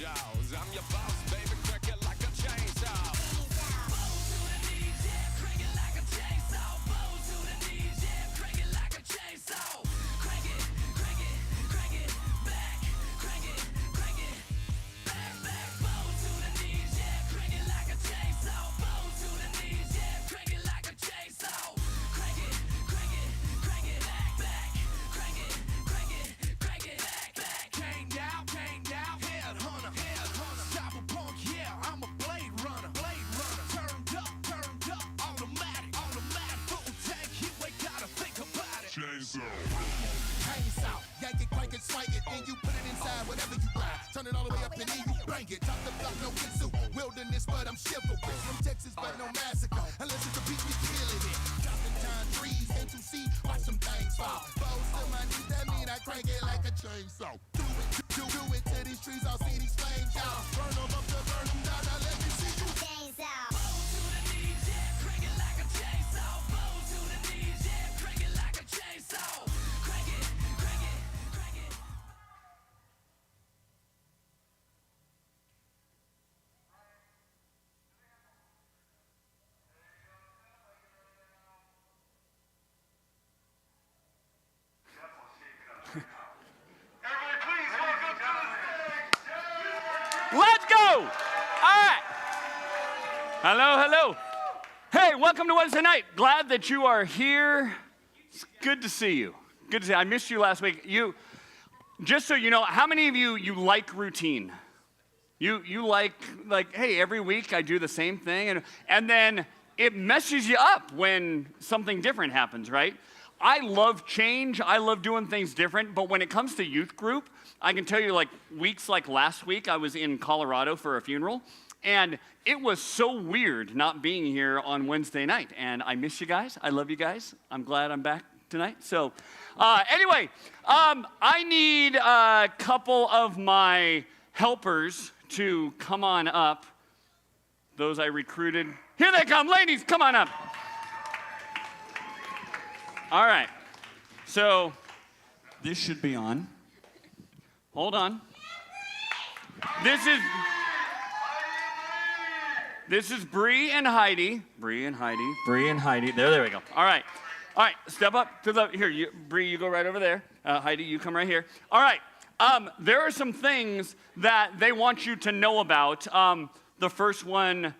jaws. I'm your boss, baby, crack it like a chainsaw. Bows to the knees, yeah, crank it like a chainsaw. Bows to the knees, yeah, crank it like a chainsaw. Crank it, crank it, crank it, back, crank it, back, back. Bows to the knees, yeah, crank it like a chainsaw. Bows to the knees, yeah, crank it like a chainsaw. Crank it, crank it, crank it, back, crank it, back. Came down, headhunter, cyberpunk, yeah, I'm a blade runner, turned up, automatic, full tank, you ain't gotta think about it. Chainsaw, yank it, crank it, swing it, then you put it inside whatever you got. Turn it all the way up and then you bang it. Top the block, no kintsu, wilderness, but I'm chivalrous. From Texas, but no massacre, unless it's a beat, we killing it. Chopping down trees, N2C, watch some things fall. Bows to my knees, that mean I crank it like a chainsaw. Do it to these trees, I'll see these flames, y'all. Burn them up to burn them down, now let me see you. Chainsaw. Bows to the knees, yeah, crank it like a chainsaw. Bows to the knees, yeah, crank it like a chainsaw. Crank it, crank it, crank it. Everybody, please welcome to the stage. Let's go! All right. Hello. Hey, welcome to Wednesday night. Glad that you are here. It's good to see you. Good to see you. I missed you last week. Just so you know, how many of you like routine? You like, hey, every week I do the same thing, and then it messes you up when something different happens, right? I love change. I love doing things different. But when it comes to youth group, I can tell you, weeks like last week, I was in Colorado for a funeral, and it was so weird not being here on Wednesday night. And I miss you guys. I love you guys. I'm glad I'm back tonight. So anyway, I need a couple of my helpers to come on up. Those I recruited. Here they come. Ladies, come on up. All right, so this should be on. Hold on. This is Bree and Heidi. Bree and Heidi. There we go. All right, step up to the, here, Bree, you go right over there. Heidi, you come right here. All right, there are some things that they want you to know about. The first one,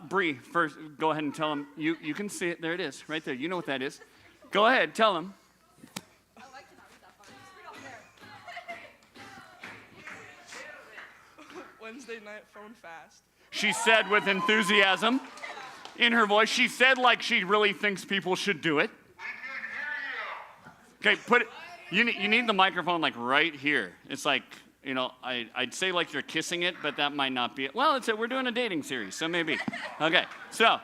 Bree, first, go ahead and tell them. You can see it, there it is, right there. You know what that is. Go ahead, tell them. I like to not read that far. Just read up there. Wednesday night phone fast. She said with enthusiasm in her voice. She said like she really thinks people should do it. Okay, put it. You need the microphone like right here. It's like, I'd say like you're kissing it, but that might not be it. Well, we're doing a dating series, so maybe. Okay, so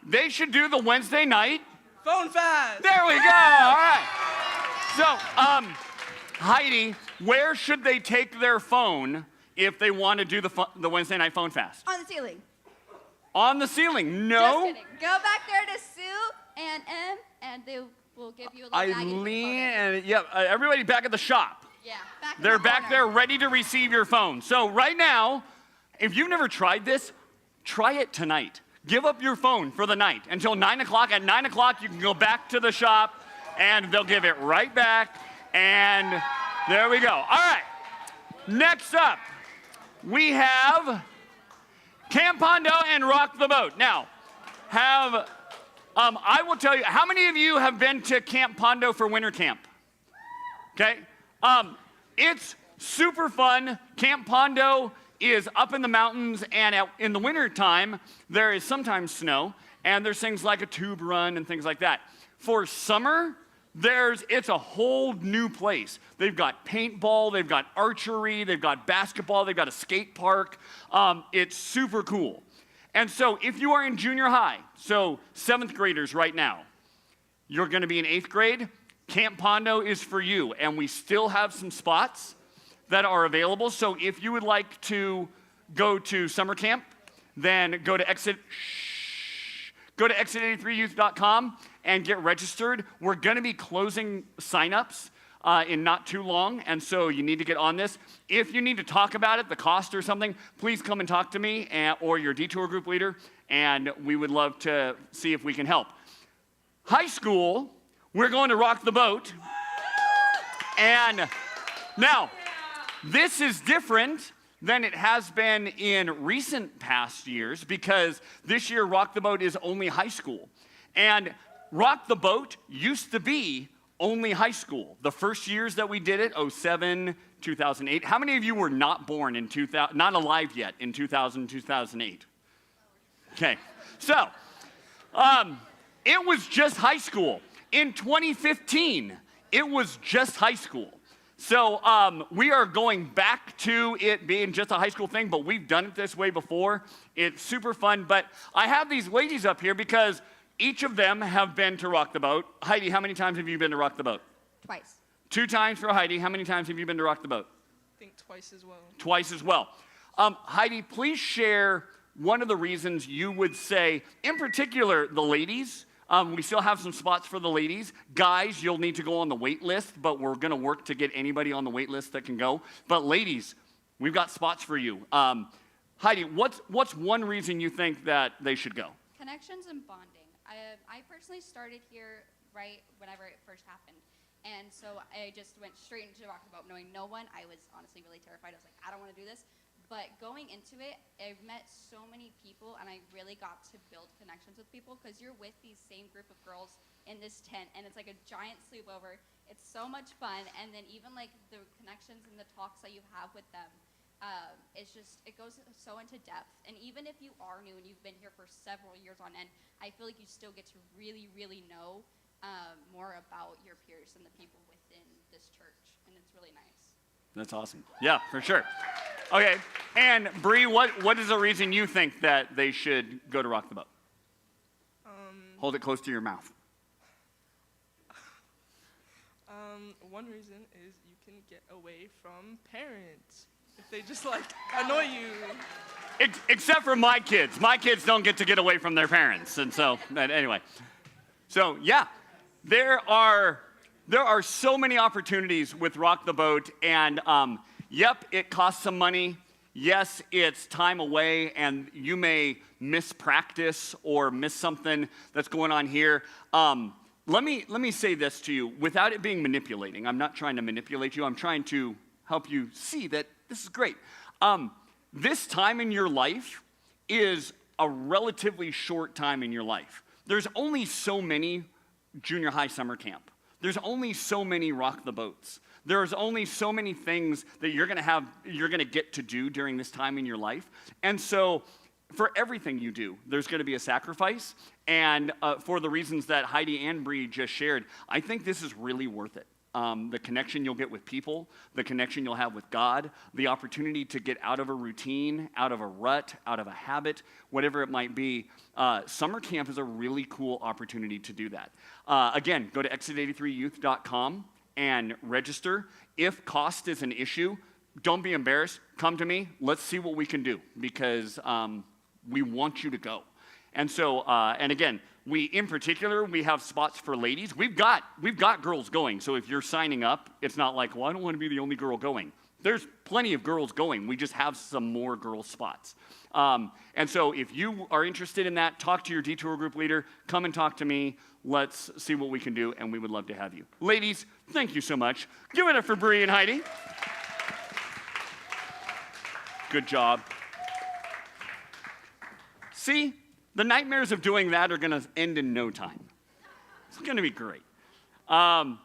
they should do the Wednesday night Phone fast. There we go. All right. So, Heidi, where should they take their phone if they want to do the Wednesday night phone fast? On the ceiling. On the ceiling? No. Just kidding. Go back there to Sue and Em, and they will give you a little baggie. Eileen and everybody back at the shop. Yeah, back in They're the back corner. there ready to receive your phone. So right now, if you've never tried this, try it tonight. Give up your phone for the night until 9 o'clock. At 9 o'clock, you can go back to the shop, and they'll give it right back. And there we go. All right. Next up, we have Camp Hondo and Rock the Boat. Now, I will tell you, how many of you have been to Camp Hondo for winter camp? Okay. It's super fun. Camp Hondo is up in the mountains, and in the winter time, there is sometimes snow, and there's things like a tube run and things like that. For summer, it's a whole new place. They've got paintball, they've got archery, they've got basketball, they've got a skate park. It's super cool. And so if you are in junior high, so 7th graders right now, you're gonna be in 8th grade, Camp Hondo is for you, and we still have some spots that are available. So if you would like to go to summer camp, then go to exit83youth.com and get registered. We're going to be closing signups in not too long, and so you need to get on this. If you need to talk about it, the cost or something, please come and talk to me or your detour group leader, and we would love to see if we can help. High school, we're going to rock the boat. And now, this is different than it has been in recent past years because this year Rock the Boat is only high school. And Rock the Boat used to be only high school. The first years that we did it, 2007, 2008. How many of you were not born in 2000, not alive yet in 2000, 2008? Okay, so it was just high school. In 2015, it was just high school. So we are going back to it being just a high school thing, but we've done it this way before. It's super fun, but I have these ladies up here because each of them have been to Rock the Boat. Heidi, how many times have you been to Rock the Boat? Twice. 2 times for Heidi. How many times have you been to Rock the Boat? I think twice as well. Twice as well. Heidi, please share one of the reasons you would say, in particular, the ladies. We still have some spots for the ladies. Guys, you'll need to go on the wait list, but we're going to work to get anybody on the wait list that can go. But ladies, we've got spots for you. Heidi, what's one reason you think that they should go? Connections and bonding. I personally started here right whenever it first happened. And so I just went straight into Rock the Boat knowing no one. I was honestly really terrified. I was like, I don't want to do this. But going into it, I've met so many people, and I really got to build connections with people because you're with these same group of girls in this tent, and it's like a giant sleepover. It's so much fun, and then even like the connections and the talks that you have with them, it goes so into depth. And even if you are new and you've been here for several years on end, I feel like you still get to really, really know more about your peers and the people within this church, and it's really nice. That's awesome. Yeah, for sure. Okay, and Bree, what is the reason you think that they should go to Rock the Boat? Hold it close to your mouth. One reason is you can get away from parents if they just like annoy you. Except for my kids. My kids don't get to get away from their parents, and so anyway. So yeah, there are so many opportunities with Rock the Boat, and yep, it costs some money. Yes, it's time away, and you may miss practice or miss something that's going on here. Let me say this to you without it being manipulating. I'm not trying to manipulate you. I'm trying to help you see that this is great. This time in your life is a relatively short time in your life. There's only so many junior high summer camp. There's only so many Rock the Boats. There's only so many things that you're gonna get to do during this time in your life. And so for everything you do, there's gonna be a sacrifice. And for the reasons that Heidi and Bree just shared, I think this is really worth it. The connection you'll get with people, the connection you'll have with God, the opportunity to get out of a routine, out of a rut, out of a habit, whatever it might be. Summer camp is a really cool opportunity to do that. Again, go to exit83youth.com and register. If cost is an issue, don't be embarrassed. Come to me. Let's see what we can do because we want you to go. And so, and again, in particular, we have spots for ladies. We've got girls going. So if you're signing up, it's not like, well, I don't want to be the only girl going. There's plenty of girls going. We just have some more girl spots. And so if you are interested in that, talk to your detour group leader. Come and talk to me. Let's see what we can do, and we would love to have you. Ladies, thank you so much. Give it up for Bree and Heidi. Good job. See? The nightmares of doing that are going to end in no time. It's going to be great. All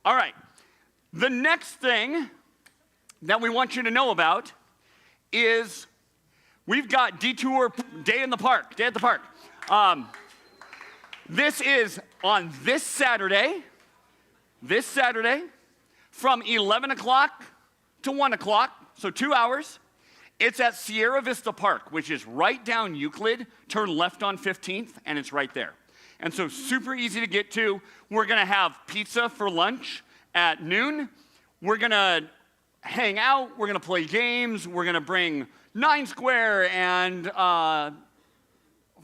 right. The next thing that we want you to know about is we've got Detour Day at the Park. This is on this Saturday from 11 o'clock to 1 o'clock, so 2 hours. It's at Sierra Vista Park, which is right down Euclid. Turn left on 15th, and it's right there. And so super easy to get to. We're going to have pizza for lunch at noon. We're going to hang out. We're going to play games. We're going to bring 9 Square and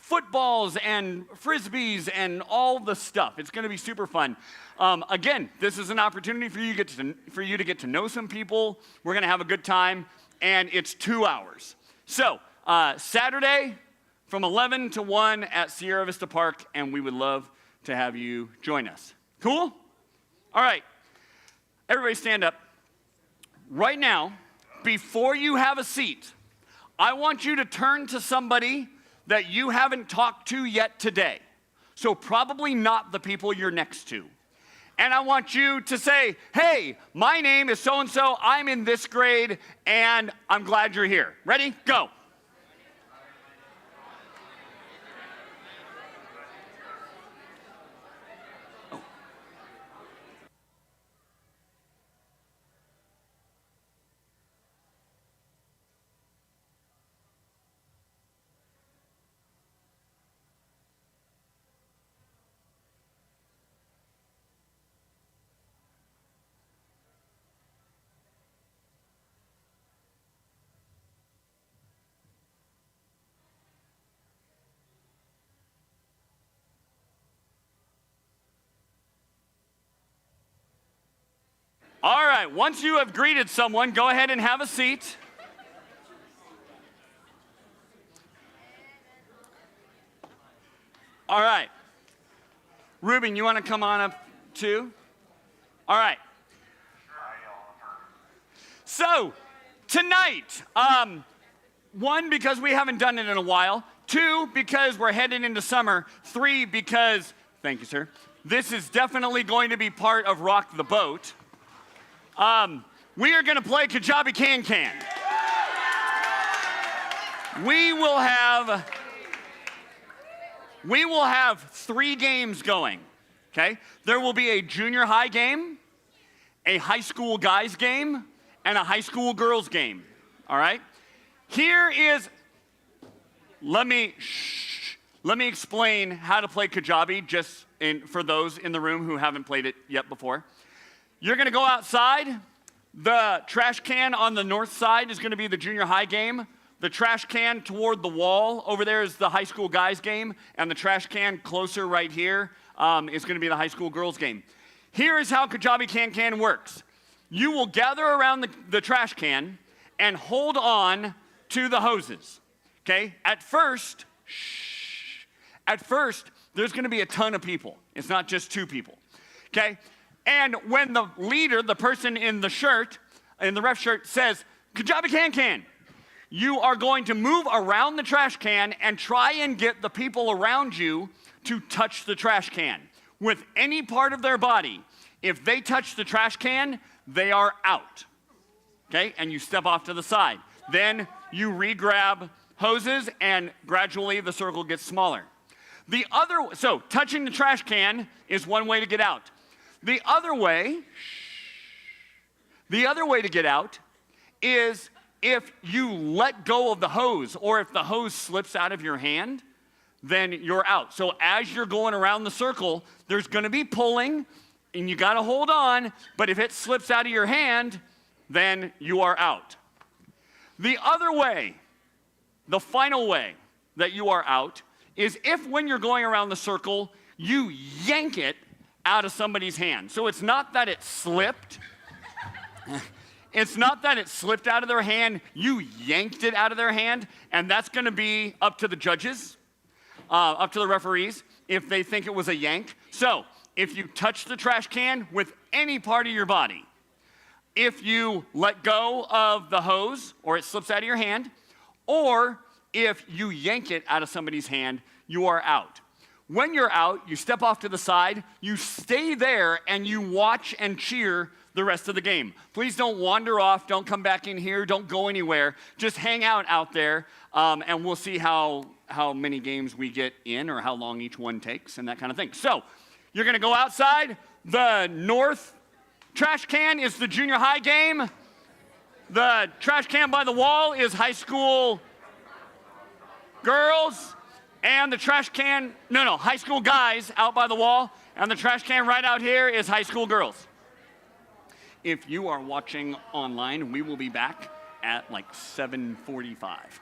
footballs and frisbees and all the stuff. It's going to be super fun. Again, this is an opportunity for you to get to know some people. We're going to have a good time, and it's 2 hours. So Saturday from 11 to 1 at Sierra Vista Park, and we would love to have you join us. Cool? All right. Everybody stand up. Right now, before you have a seat, I want you to turn to somebody that you haven't talked to yet today. So probably not the people you're next to. And I want you to say, hey, my name is so-and-so, I'm in this grade, and I'm glad you're here. Ready? Go. All right, once you have greeted someone, go ahead and have a seat. All right. Ruben, you want to come on up too? All right. So, tonight, one, because we haven't done it in a while. Two, because we're headed into summer. Three, because, thank you, sir, this is definitely going to be part of Rock the Boat. We are going to play Kajabi Can Can. We will have 3 games going, okay? There will be a junior high game, a high school guys game, and a high school girls game, all right? Let me explain how to play Kajabi for those in the room who haven't played it yet before. You're going to go outside. The trash can on the north side is going to be the junior high game. The trash can toward the wall over there is the high school guys game. And the trash can closer right here is going to be the high school girls game. Here is how Kajabi Can Can works. You will gather around the trash can and hold on to the hoses. Okay? At first, there's going to be a ton of people. It's not just 2 people. Okay? And when the leader, the person in the ref shirt, says, Kajabi Can Can, you are going to move around the trash can and try and get the people around you to touch the trash can with any part of their body. If they touch the trash can, they are out. Okay? And you step off to the side. Then you re-grab hoses, and gradually the circle gets smaller. So touching the trash can is one way to get out. The other way to get out is if you let go of the hose, or if the hose slips out of your hand, then you're out. So as you're going around the circle, there's going to be pulling, and you got to hold on, but if it slips out of your hand, then you are out. The other way, the final way that you are out, is if when you're going around the circle, you yank it out of somebody's hand. So it's not that it slipped. It's not that it slipped out of their hand. You yanked it out of their hand, and that's going to be up to the judges, up to the referees, if they think it was a yank. So if you touch the trash can with any part of your body, if you let go of the hose or it slips out of your hand, or if you yank it out of somebody's hand, you are out. When you're out, you step off to the side, you stay there, and you watch and cheer the rest of the game. Please don't wander off, don't come back in here, don't go anywhere. Just hang out there, and we'll see how many games we get in or how long each one takes and that kind of thing. So, you're going to go outside. The north trash can is the junior high game. The trash can by the wall is high school girls. And the trash can, high school guys out by the wall. And the trash can right out here is high school girls. If you are watching online, we will be back at like 7:45.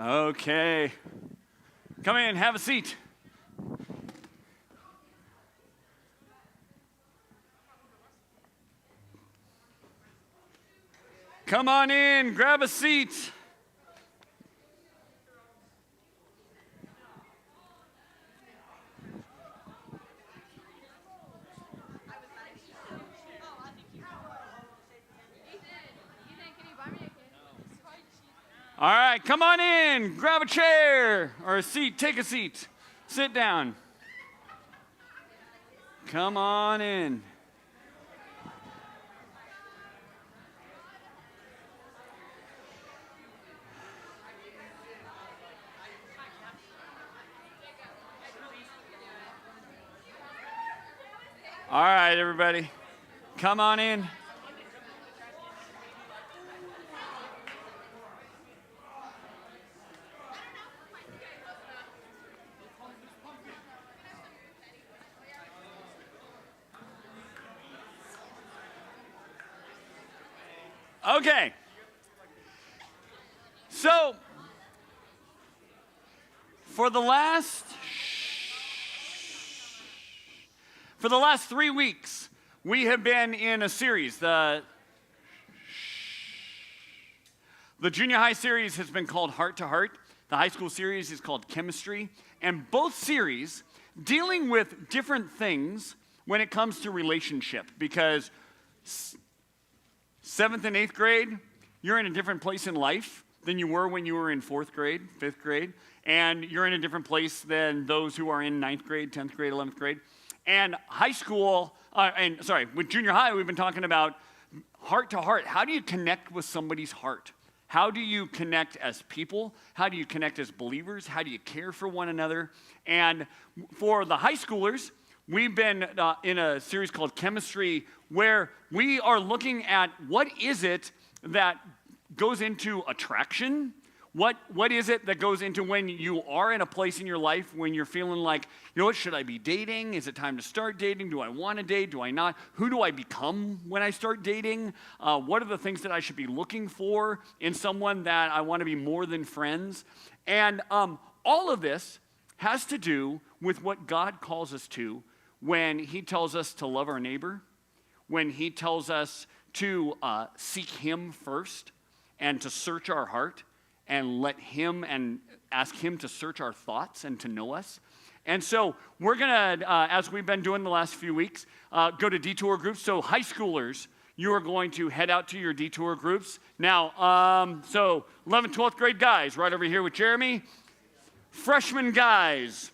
Okay. Come in, have a seat. Come on in, grab a seat. All right, come on in, grab a chair or a seat, take a seat, sit down. Come on in. All right, everybody, come on in. Okay. So, for the last 3 weeks, we have been in a series. The junior high series has been called Heart to Heart. The high school series is called Chemistry. And both series dealing with different things when it comes to relationship, because 7th and 8th grade, you're in a different place in life than you were when you were in 4th grade, 5th grade, and you're in a different place than those who are in 9th grade, 10th grade, 11th grade. And high school, with junior high, we've been talking about heart to heart. How do you connect with somebody's heart? How do you connect as people? How do you connect as believers? How do you care for one another? And for the high schoolers, we've been in a series called Chemistry, where we are looking at what is it that goes into attraction? What is it that goes into when you are in a place in your life when you're feeling like, you know what, should I be dating? Is it time to start dating? Do I want to date? Do I not? Who do I become when I start dating? What are the things that I should be looking for in someone that I want to be more than friends? And all of this has to do with what God calls us to when he tells us to love our neighbor, when he tells us to seek him first and to search our heart and let him and ask him to search our thoughts and to know us. And so we're going to, as we've been doing the last few weeks, go to detour groups. So high schoolers, you are going to head out to your detour groups. Now, so 11th, 12th grade guys, right over here with Jeremy. Freshman guys,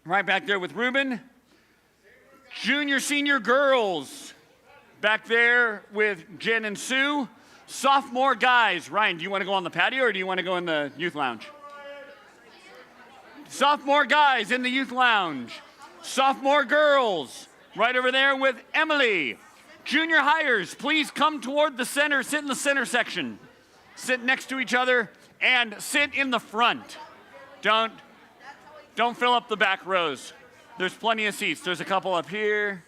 right back there with Ruben. Junior, senior girls, back there with Jen and Sue. Sophomore guys, Ryan, do you want to go on the patio or do you want to go in the youth lounge? Sophomore guys in the youth lounge. Sophomore girls, right over there with Emily. Junior hires, please come toward the center, sit in the center section. Sit next to each other and sit in the front. Don't fill up the back rows. There's plenty of seats. There's a couple up here.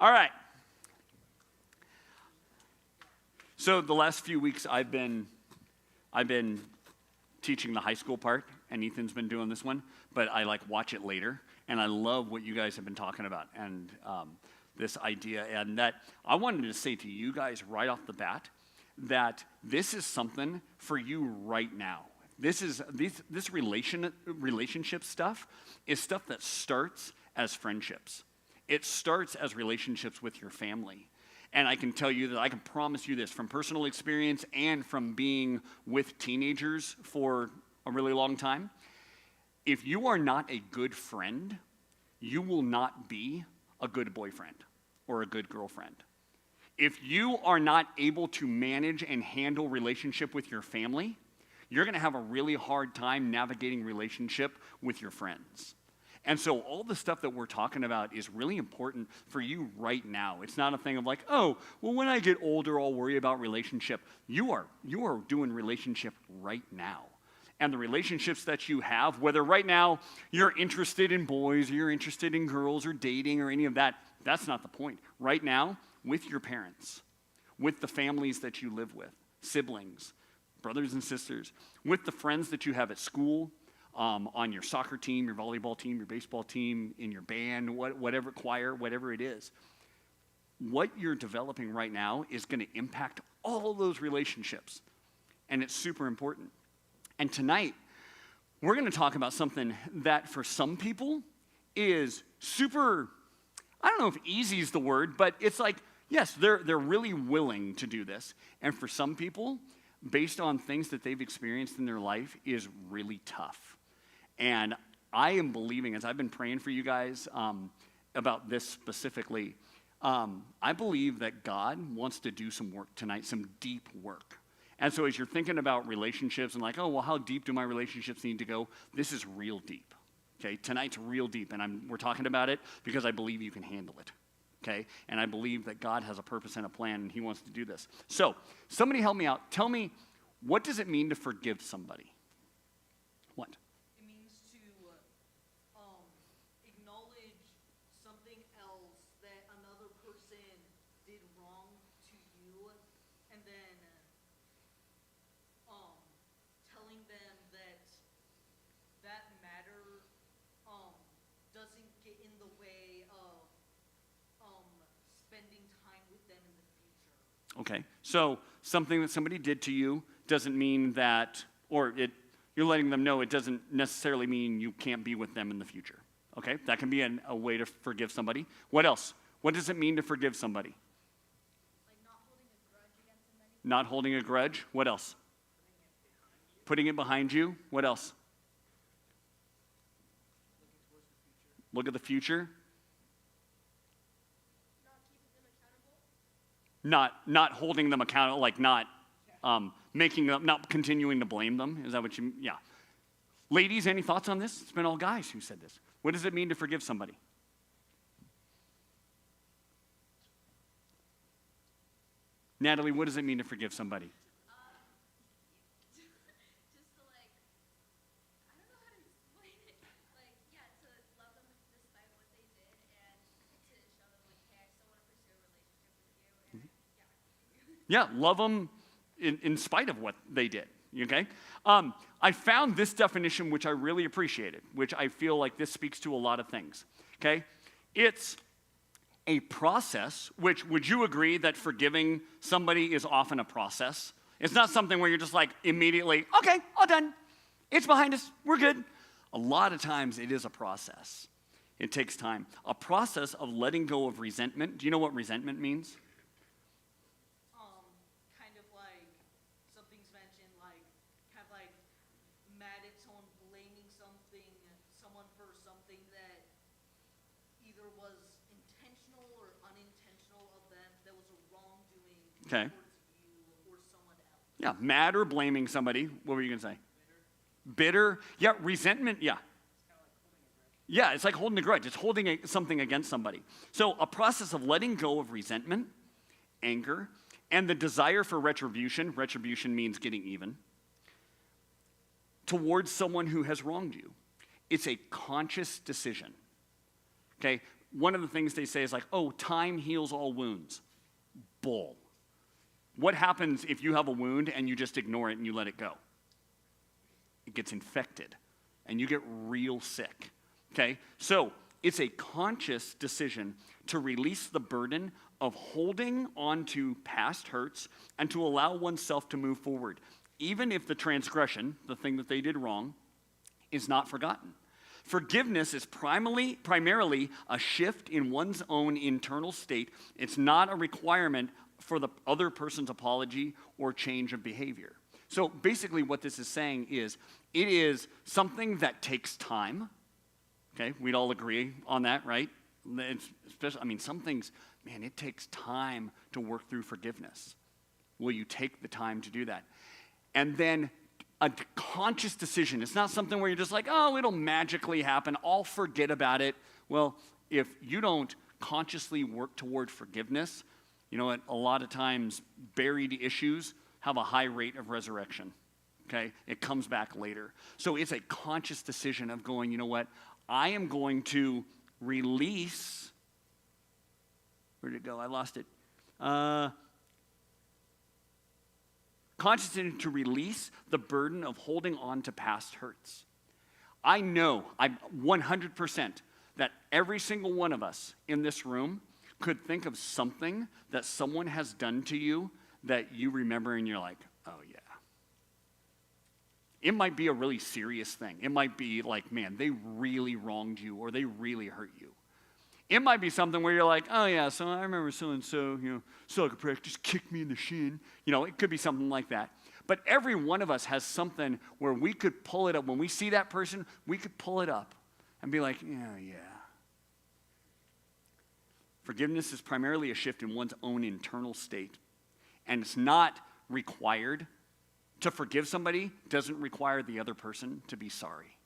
All right. So the last few weeks I've been teaching the high school part, and Ethan's been doing this one, but I watch it later, and I love what you guys have been talking about, and this idea, and that I wanted to say to you guys right off the bat that this is something for you right now. This relationship stuff is stuff that starts as friendships. It starts as relationships with your family. And I can tell you that I can promise you this from personal experience and from being with teenagers for a really long time. If you are not a good friend, you will not be a good boyfriend or a good girlfriend. If you are not able to manage and handle relationship with your family, you're going to have a really hard time navigating relationship with your friends. And so all the stuff that we're talking about is really important for you right now. It's not a thing of like, oh, well, when I get older, I'll worry about relationship. You are doing relationship right now. And the relationships that you have, whether right now you're interested in boys, or you're interested in girls, or dating, or any of that, that's not the point. Right now, with your parents, with the families that you live with, siblings, brothers and sisters, with the friends that you have at school, on your soccer team, your volleyball team, your baseball team, in your band, whatever choir, whatever it is. What you're developing right now is going to impact all of those relationships, and it's super important. And tonight, we're going to talk about something that for some people is super, I don't know if easy is the word, but it's like, yes, they're really willing to do this. And for some people, based on things that they've experienced in their life, is really tough. And I am believing, as I've been praying for you guys about this specifically, I believe that God wants to do some work tonight, some deep work. And so as you're thinking about relationships and like, oh, well, how deep do my relationships need to go? This is real deep, okay? Tonight's real deep, and we're talking about it because I believe you can handle it, okay? And I believe that God has a purpose and a plan, and he wants to do this. So somebody help me out. Tell me, what does it mean to forgive somebody? What? It means to acknowledge something else that another person did wrong to you, and then telling them that matter doesn't get in the way of spending time with them in the future. Okay, so something that somebody did to you doesn't mean that, you're letting them know it doesn't necessarily mean you can't be with them in the future. Okay, that can be a way to forgive somebody. What else? What does it mean to forgive somebody? Like not holding a grudge against somebody. Not holding a grudge. What else? Putting it behind you. What else? Look at the future. Not holding them accountable, like not making them, not continuing to blame them. Is that what you? Yeah. Ladies, any thoughts on this? It's been all guys who said this. What does it mean to forgive somebody? Natalie, what does it mean to forgive somebody? Just to like, I don't know how to explain it. Like, yeah, to love them despite what they did, and to show them like, hey, I still want to pursue a relationship with you, and Yeah, love them in spite of what they did, okay? I found this definition, which I really appreciated, which I feel like this speaks to a lot of things, okay? It's a process, which would you agree that forgiving somebody is often a process? It's not something where you're just like immediately, okay, all done. It's behind us, we're good. A lot of times it is a process. It takes time. A process of letting go of resentment. Do you know what resentment means? Kind of like something's mentioned, like kind of like mad at someone, blaming someone for something that either was intentional or unintentional of them, that was a wrongdoing Okay. towards you or someone else. Yeah, mad or blaming somebody. What were you going to say? Bitter. Yeah, resentment. Yeah. Yeah, it's like holding a grudge. It's holding something against somebody. So a process of letting go of resentment, anger, and the desire for retribution. Retribution means getting even. Towards someone who has wronged you. It's a conscious decision. Okay? One of the things they say is like, oh, time heals all wounds. Bull. What happens if you have a wound and you just ignore it and you let it go? It gets infected and you get real sick. Okay? So it's a conscious decision to release the burden of holding on to past hurts and to allow oneself to move forward, even if the transgression, the thing that they did wrong, is not forgotten. Forgiveness is primarily a shift in one's own internal state. It's not a requirement for the other person's apology or change of behavior. So basically what this is saying is it is something that takes time. Okay, we'd all agree on that, right? Some things, man, it takes time to work through forgiveness. Will you take the time to do that? And then a conscious decision. It's not something where you're just like, oh, it'll magically happen. I'll forget about it. Well, if you don't consciously work toward forgiveness, you know what? A lot of times buried issues have a high rate of resurrection. Okay? It comes back later. So it's a conscious decision of going, you know what? I am going to release. Where did it go? I lost it. Conscious decision to release the burden of holding on to past hurts. I know, I'm 100%, that every single one of us in this room could think of something that someone has done to you that you remember and you're like, oh yeah. It might be a really serious thing. It might be like, man, they really wronged you or they really hurt you. It might be something where you're like, oh yeah, so I remember so-and-so, soccer practice kicked me in the shin. It could be something like that. But every one of us has something where we could pull it up. When we see that person, we could pull it up and be like, yeah. Forgiveness is primarily a shift in one's own internal state. And it's not required. To forgive somebody doesn't require the other person to be sorry.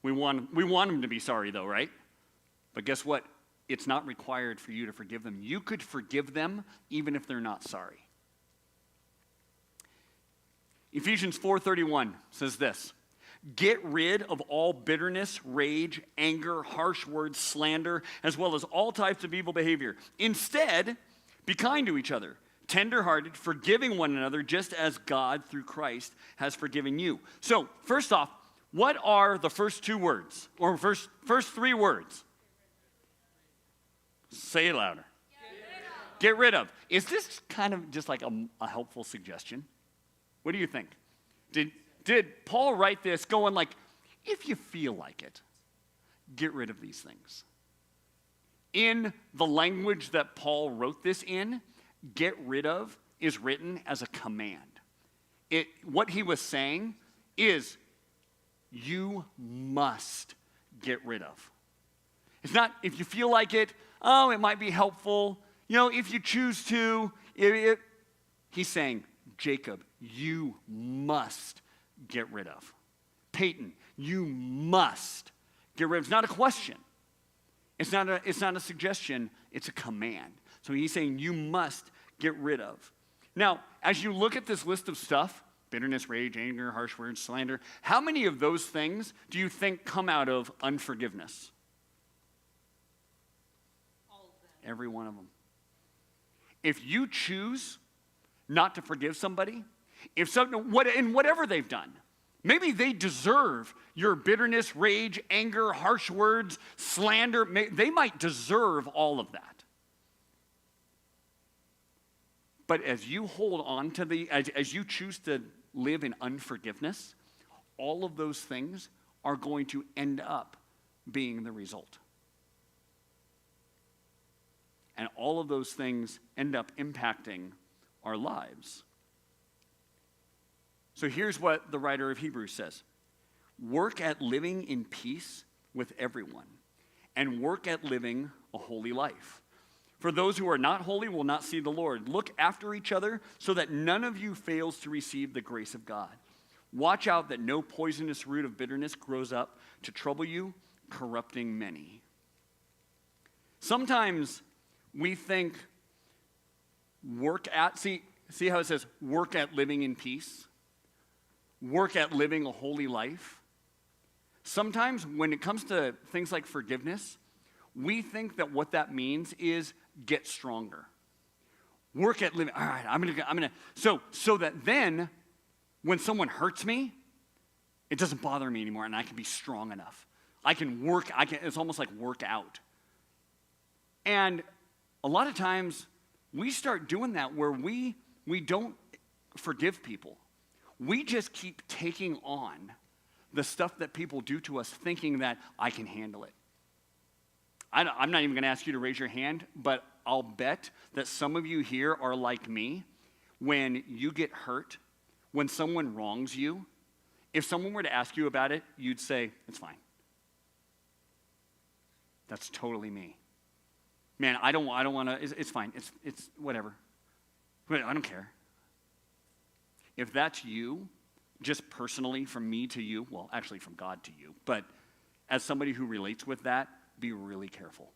We want them to be sorry though, right? But guess what? It's not required for you to forgive them. You could forgive them even if they're not sorry. Ephesians 4:31 says this, get rid of all bitterness, rage, anger, harsh words, slander, as well as all types of evil behavior. Instead, be kind to each other, tender-hearted, forgiving one another, just as God, through Christ, has forgiven you. So, first off, what are the first two words, or first three words? Say it louder. Get rid of. Is this kind of just like a helpful suggestion? What do you think? Did Paul write this going like, if you feel like it, get rid of these things? In the language that Paul wrote this in, get rid of is written as a command. What he was saying is, you must get rid of. It's not if you feel like it, oh, it might be helpful. If you choose to. He's saying, Jacob, you must get rid of. Peyton, you must get rid of. It's not a question. It's not a suggestion. It's a command. So he's saying you must get rid of. Now, as you look at this list of stuff, bitterness, rage, anger, harsh words, slander, how many of those things do you think come out of unforgiveness? Every one of them. If you choose not to forgive somebody, in whatever they've done, maybe they deserve your bitterness, rage, anger, harsh words, slander. They might deserve all of that. But as you hold on to as you choose to live in unforgiveness, all of those things are going to end up being the result. And all of those things end up impacting our lives. So here's what the writer of Hebrews says. Work at living in peace with everyone, and work at living a holy life. For those who are not holy will not see the Lord. Look after each other so that none of you fails to receive the grace of God. Watch out that no poisonous root of bitterness grows up to trouble you, corrupting many. Sometimes we think see how it says work at living in peace? Work at living a holy life. Sometimes when it comes to things like forgiveness, we think that what that means is get stronger. Work at living. All right, I'm gonna. So that then, when someone hurts me, it doesn't bother me anymore, and I can be strong enough. I can work. It's almost like work out. And a lot of times we start doing that where we don't forgive people. We just keep taking on the stuff that people do to us thinking that I can handle it. I'm not even going to ask you to raise your hand, but I'll bet that some of you here are like me. When you get hurt, when someone wrongs you, if someone were to ask you about it, you'd say, it's fine. That's totally me. Man, I don't want to, it's fine. It's whatever. I don't care. If that's you, just personally from me to you, well, actually from God to you, but as somebody who relates with that, be really careful.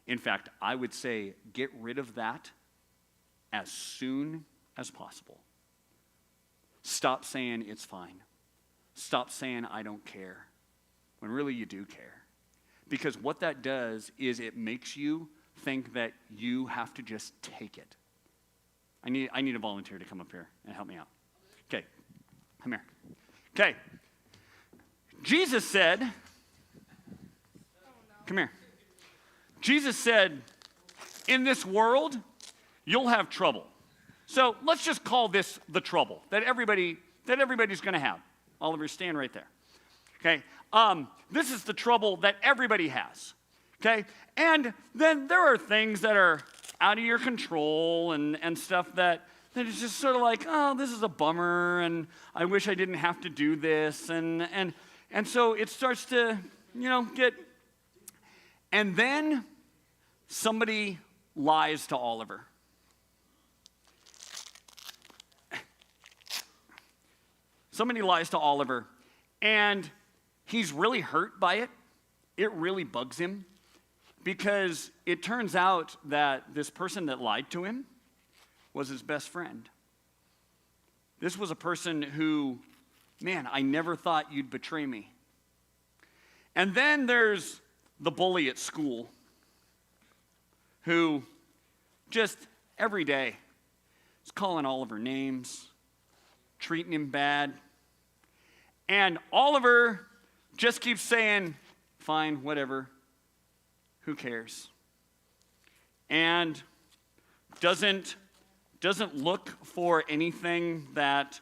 In fact, I would say get rid of that as soon as possible. Stop saying it's fine. Stop saying I don't care, when really you do care. Because what that does is it makes you think that you have to just take it. I need a volunteer to come up here and help me out. Okay, come here. Okay, Jesus said, come here. Jesus said, in this world, you'll have trouble. So let's just call this the trouble that everybody's going to have. Oliver, stand right there. Okay, this is the trouble that everybody has. Okay, and then there are things that are out of your control and stuff that is just sort of like, oh, this is a bummer, and I wish I didn't have to do this, and so it starts to, get. And then somebody lies to Oliver. Somebody lies to Oliver, and he's really hurt by it. It really bugs him because it turns out that this person that lied to him was his best friend. This was a person who, man, I never thought you'd betray me. And then there's the bully at school who just every day is calling Oliver names, treating him bad. And Oliver just keeps saying, fine, whatever, who cares? And doesn't look for anything that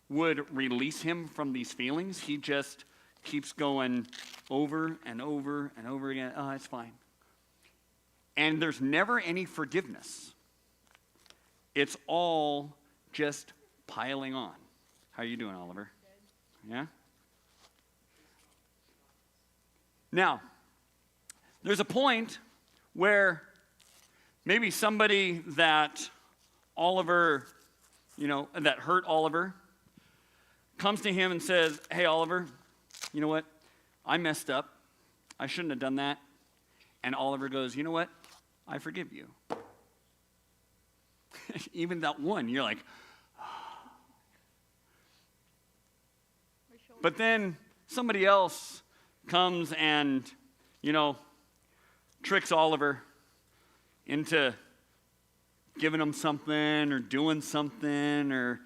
would release him from these feelings. He just keeps going over and over and over again. Oh, it's fine. And there's never any forgiveness. It's all just piling on. How are you doing, Oliver? Good. Yeah? Now, there's a point where maybe somebody that Oliver, that hurt Oliver, comes to him and says, hey, Oliver, you know what? I messed up. I shouldn't have done that. And Oliver goes, you know what? I forgive you. Even that one, you're like, but then somebody else comes and, tricks Oliver into giving him something or doing something or,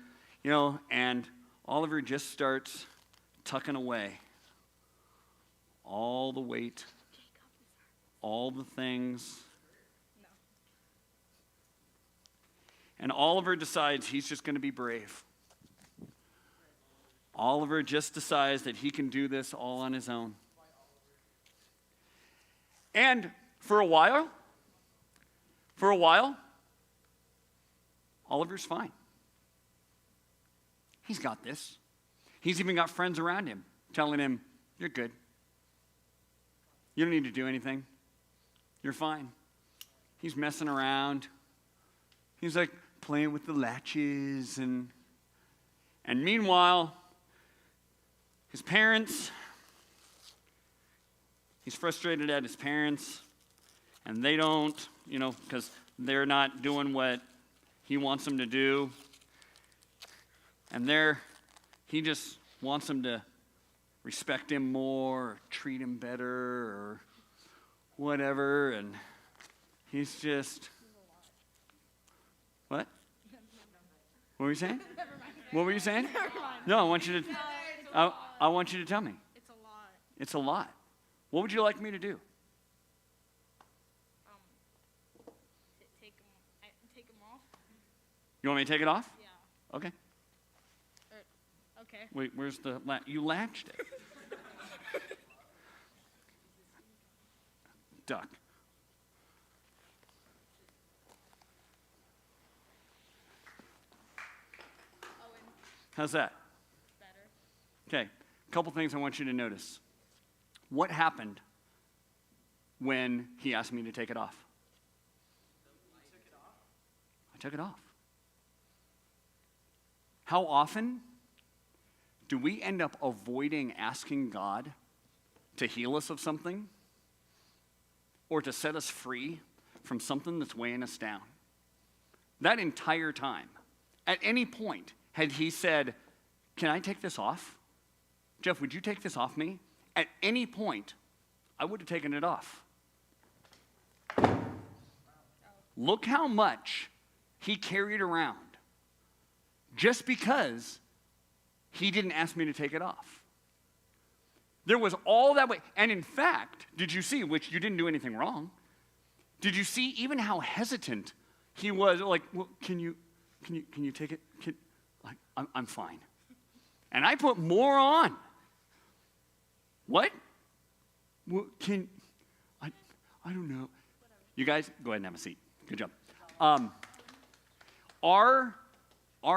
and Oliver just starts tucking away all the weight, all the things. And Oliver decides he's just going to be brave. Oliver just decides that he can do this all on his own. And for a while, Oliver's fine. He's got this. He's even got friends around him telling him, you're good. You don't need to do anything. You're fine. He's messing around. He's like playing with the latches and meanwhile, his parents, he's frustrated at his parents, and they don't, because they're not doing what he wants them to do. And he just wants them to respect him more, or treat him better, or whatever. And he's just, what? What were you saying? What were you saying? No, I want you to. I want you to tell me. It's a lot. It's a lot. What would you like me to do? Take him off. You want me to take it off? Yeah. Okay. Okay. Wait, where's the you latched it. Duck. How's that? Better. Okay, a couple things I want you to notice. What happened when he asked me to take it off? I took it off. How often do we end up avoiding asking God to heal us of something or to set us free from something that's weighing us down? That entire time, at any point, had he said, "Can I take this off? Jeff, would you take this off me?" At any point, I would have taken it off. Look how much he carried around just because he didn't ask me to take it off. There was all that way. And in fact, did you see, which you didn't do anything wrong, did you see even how hesitant he was? Like, well, can you take it? I'm fine. And I put more on. What? Well, I don't know. You guys, go ahead and have a seat. Good job. Our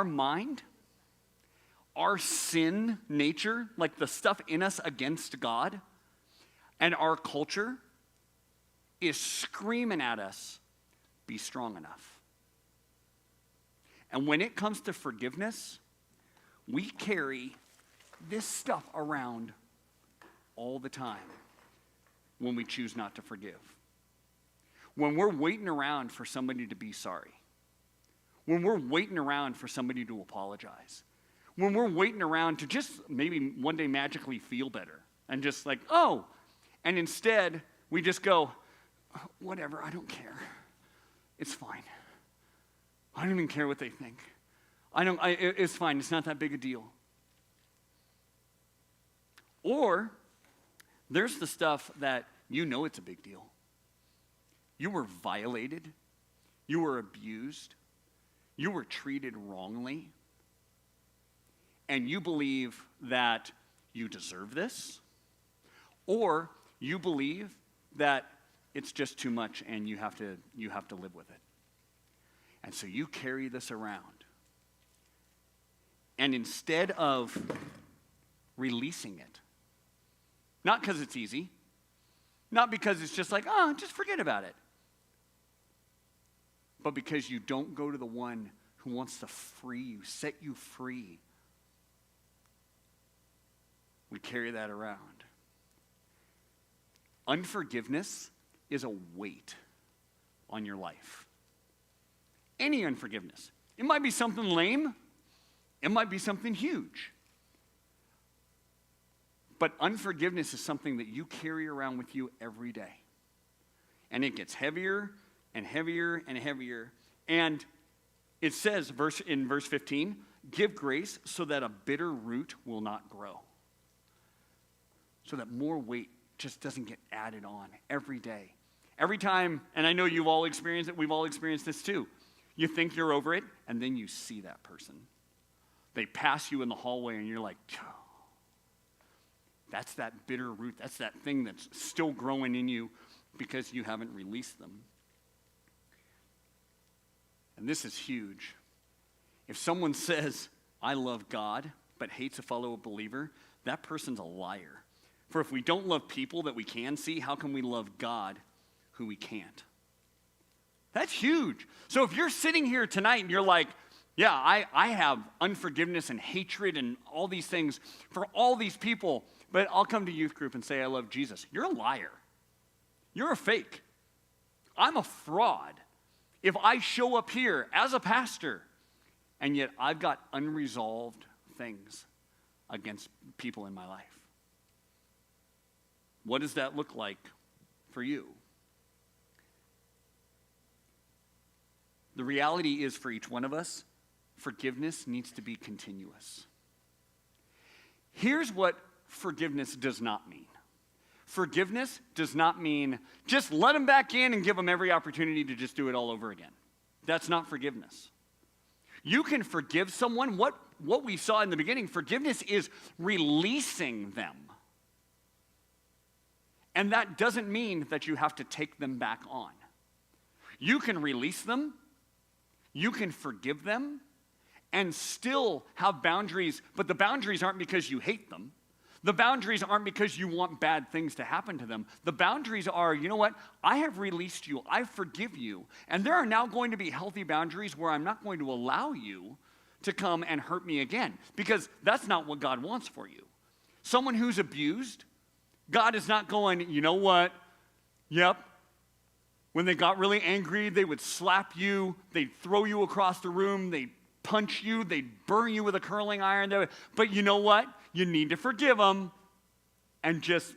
mind, our sin nature, like the stuff in us against God, and our culture is screaming at us, be strong enough. And when it comes to forgiveness, we carry this stuff around all the time when we choose not to forgive. When we're waiting around for somebody to be sorry. When we're waiting around for somebody to apologize. When we're waiting around to just maybe one day magically feel better. And just like, oh. And instead, we just go, whatever, I don't care. It's fine. I don't even care what they think. It's fine. It's not that big a deal. Or there's the stuff that you know it's a big deal. You were violated. You were abused. You were treated wrongly. And you believe that you deserve this. Or you believe that it's just too much and you have to live with it. And so you carry this around. And instead of releasing it, not because it's easy, not because it's just like, oh, just forget about it, but because you don't go to the one who wants to free you, set you free, we carry that around. Unforgiveness is a weight on your life. Any unforgiveness. It might be something lame. It might be something huge. But unforgiveness is something that you carry around with you every day. And it gets heavier and heavier and heavier. And it says in verse 15, give grace so that a bitter root will not grow. So that more weight just doesn't get added on every day. Every time, and I know you've all experienced it, we've all experienced this too. You think you're over it, and then you see that person. They pass you in the hallway, and you're like, oh, that's that bitter root. That's that thing that's still growing in you because you haven't released them. And this is huge. If someone says, I love God, but hates a fellow believer, that person's a liar. For if we don't love people that we can see, how can we love God who we can't? That's huge. So if you're sitting here tonight and you're like, yeah, I have unforgiveness and hatred and all these things for all these people, but I'll come to youth group and say I love Jesus. You're a liar. You're a fake. I'm a fraud if I show up here as a pastor and yet I've got unresolved things against people in my life. What does that look like for you? The reality is for each one of us, forgiveness needs to be continuous. Here's what forgiveness does not mean. Forgiveness does not mean just let them back in and give them every opportunity to just do it all over again. That's not forgiveness. You can forgive someone. What we saw in the beginning, forgiveness is releasing them. And that doesn't mean that you have to take them back on. You can release them, you can forgive them, and still have boundaries, but the boundaries aren't because you hate them. The boundaries aren't because you want bad things to happen to them. The boundaries are, you know what? I have released you. I forgive you. And there are now going to be healthy boundaries where I'm not going to allow you to come and hurt me again, because that's not what God wants for you. Someone who's abused, God is not going, you know what? Yep. When they got really angry, they would slap you. They'd throw you across the room. They'd punch you. They'd burn you with a curling iron. But you know what? You need to forgive them. And just,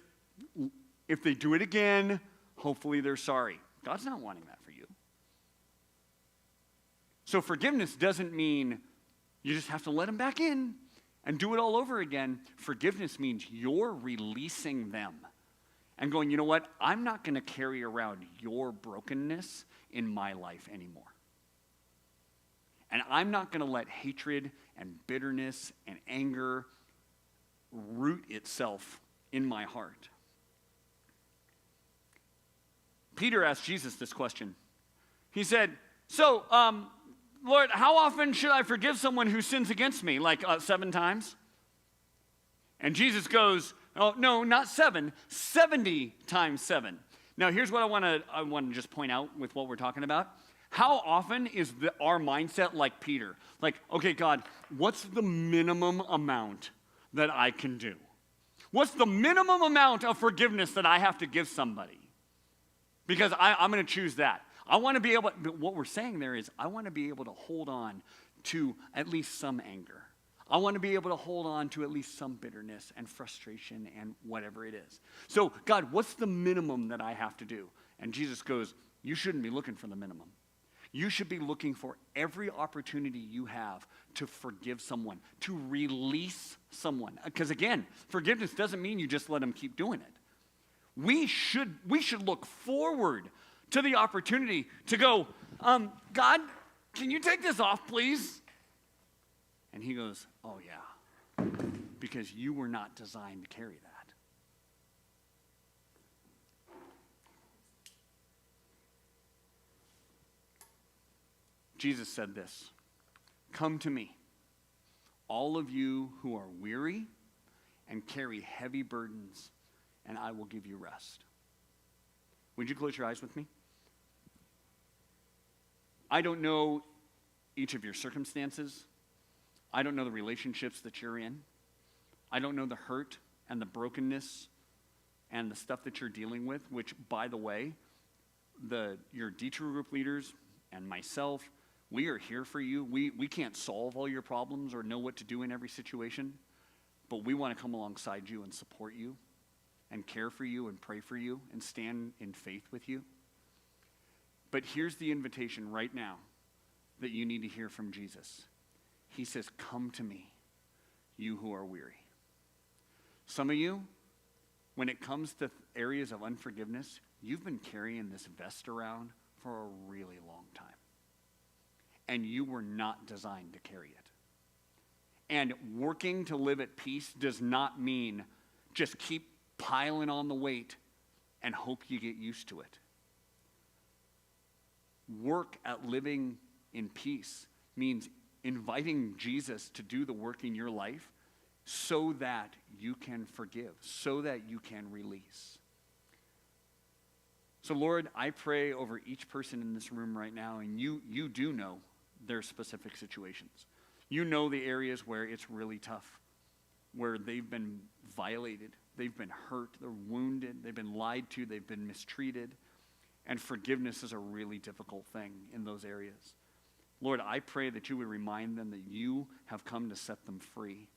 if they do it again, hopefully they're sorry. God's not wanting that for you. So forgiveness doesn't mean you just have to let them back in and do it all over again. Forgiveness means you're releasing them and going, you know what? I'm not going to carry around your brokenness in my life anymore. And I'm not going to let hatred and bitterness and anger root itself in my heart. Peter asked Jesus this question. He said, so, Lord, how often should I forgive someone who sins against me? Like 7 times? And Jesus goes, oh, no, not 7, 70 times 7. Now, here's what I want to just point out with what we're talking about. How often is our mindset like Peter? Like, okay, God, what's the minimum amount that I can do? What's the minimum amount of forgiveness that I have to give somebody? Because I'm going to choose that. I want to be able, what we're saying there is, I want to be able to hold on to at least some anger. I want to be able to hold on to at least some bitterness and frustration and whatever it is. So, God, what's the minimum that I have to do? And Jesus goes, you shouldn't be looking for the minimum. You should be looking for every opportunity you have to forgive someone, to release someone. Because again, forgiveness doesn't mean you just let them keep doing it. We should look forward to the opportunity to go, God, can you take this off, please? And he goes, oh yeah, because you were not designed to carry that. Jesus said this, come to me, all of you who are weary and carry heavy burdens, and I will give you rest. Would you close your eyes with me? I don't know each of your circumstances. I don't know the relationships that you're in. I don't know the hurt and the brokenness and the stuff that you're dealing with, which, by the way, your Detour Group leaders and myself, we are here for you. We can't solve all your problems or know what to do in every situation, but we want to come alongside you and support you and care for you and pray for you and stand in faith with you. But here's the invitation right now that you need to hear from Jesus. He says, come to me, you who are weary. Some of you, when it comes to areas of unforgiveness, you've been carrying this vest around for a really long time. And you were not designed to carry it. And working to live at peace does not mean just keep piling on the weight and hope you get used to it. Work at living in peace means inviting Jesus to do the work in your life so that you can forgive, so that you can release. So Lord, I pray over each person in this room right now, and you do know their specific situations. You know the areas where it's really tough, where they've been violated, they've been hurt, they're wounded, they've been lied to, they've been mistreated, and forgiveness is a really difficult thing in those areas. Lord, I pray that you would remind them that you have come to set them free,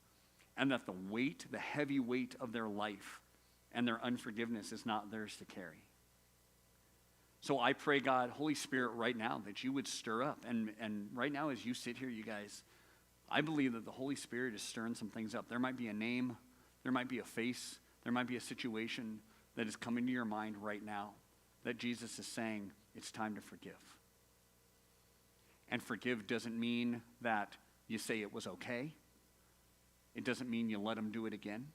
and that the weight, the heavy weight of their life and their unforgiveness is not theirs to carry. So I pray, God, Holy Spirit, right now, that you would stir up. And right now, as you sit here, you guys, I believe that the Holy Spirit is stirring some things up. There might be a name, there might be a face, there might be a situation that is coming to your mind right now that Jesus is saying, it's time to forgive. And forgive doesn't mean that you say it was okay. It doesn't mean you let them do it again.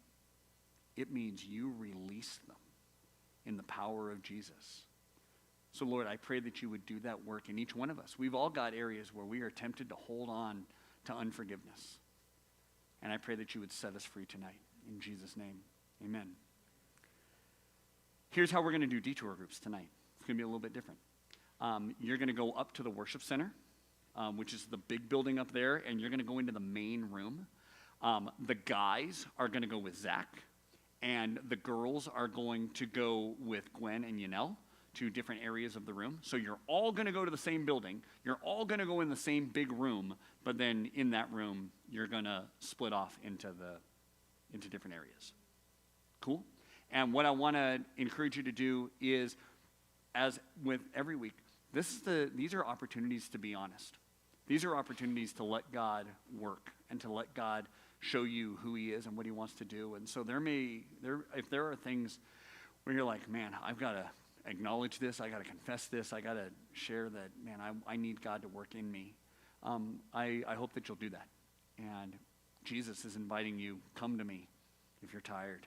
It means you release them in the power of Jesus. So, Lord, I pray that you would do that work in each one of us. We've all got areas where we are tempted to hold on to unforgiveness. And I pray that you would set us free tonight. In Jesus' name, amen. Here's how we're going to do detour groups tonight. It's going to be a little bit different. You're going to go up to the worship center, which is the big building up there, and you're going to go into the main room. The guys are going to go with Zach, and the girls are going to go with Gwen and Yanel to different areas of the room. So you're all going to go to the same building. You're all going to go in the same big room, but then in that room, you're going to split off into different areas. Cool? And what I want to encourage you to do is, as with every week, these are opportunities to be honest. These are opportunities to let God work and to let God show you who he is and what he wants to do. And so if there are things where you're like, man, I've got to acknowledge this, I got to confess this, I got to share that, man, I need God to work in me. I hope that you'll do that. And Jesus is inviting you, come to me if you're tired,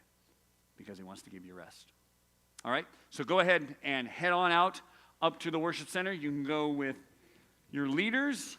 because he wants to give you rest. All right? So go ahead and head on out up to the worship center. You can go with your leaders.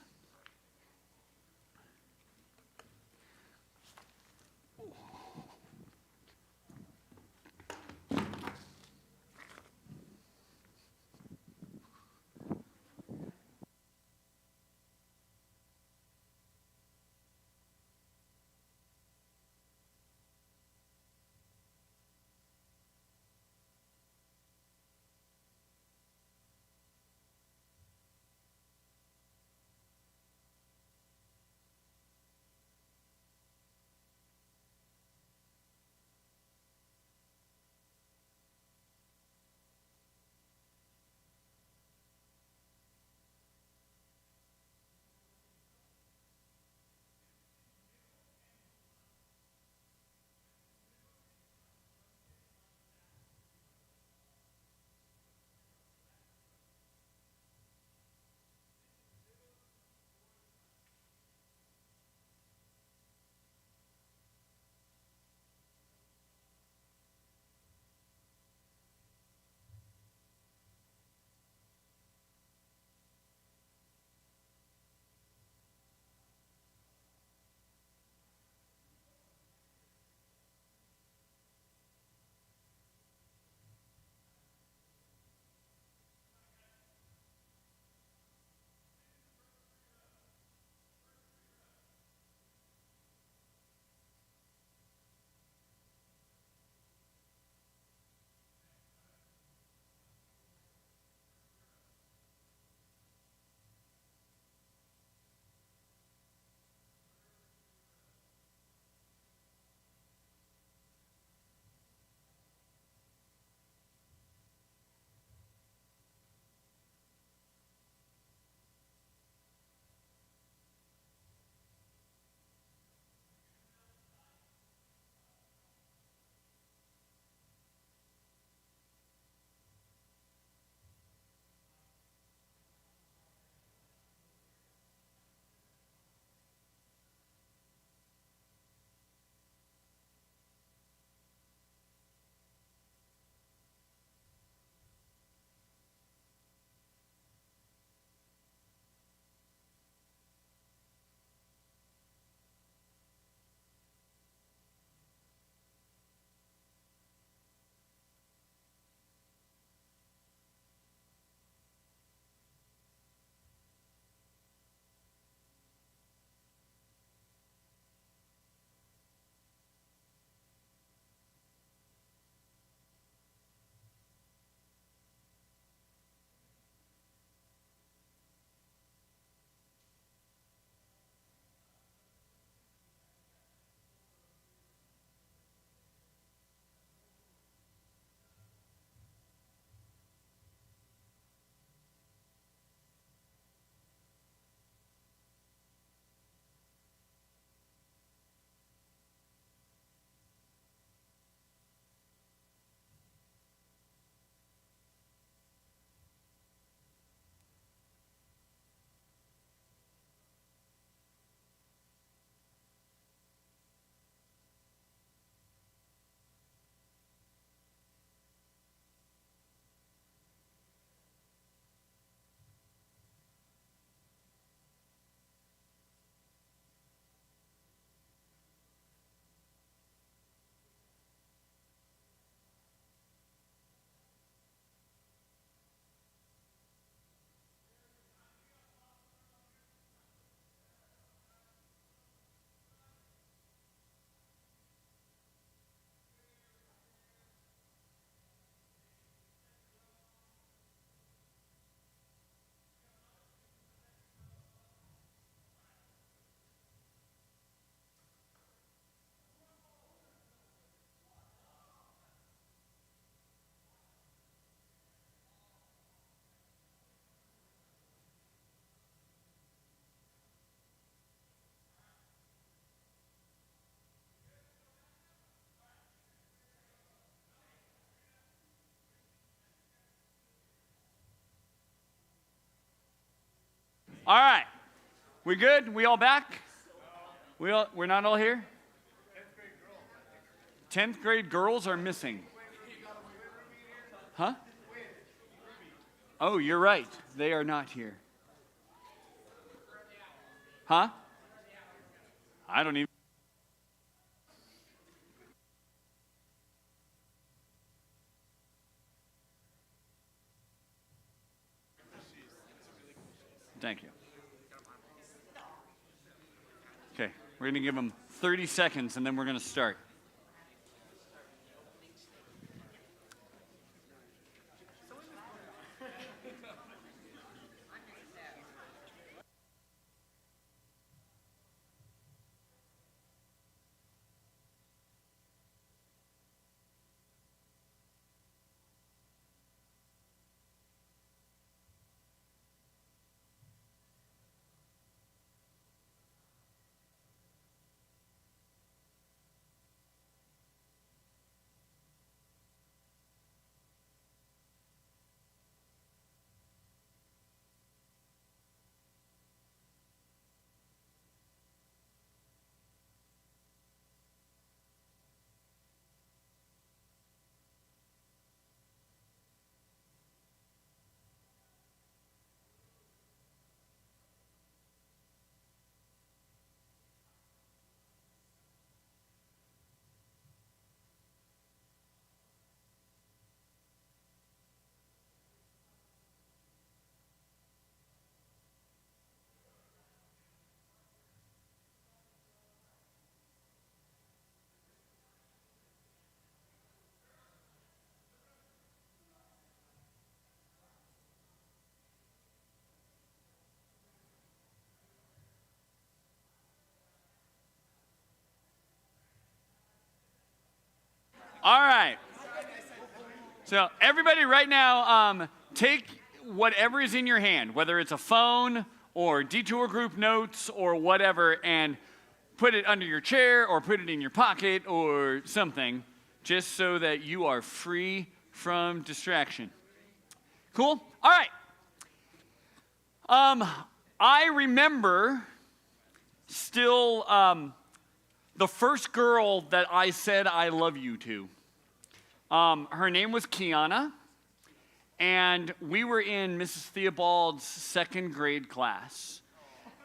All right. We good? We all back? We're not all here? 10th grade girls are missing. Huh? Oh, you're right. They are not here. Huh? I don't even. Thank you. Okay, we're going to give them 30 seconds and then we're going to start. All right. So everybody right now, take whatever is in your hand, whether it's a phone or detour group notes or whatever, and put it under your chair or put it in your pocket or something, just so that you are free from distraction. Cool? All right. I remember still the first girl that I said I love you to. Her name was Kiana, and we were in Mrs. Theobald's second grade class.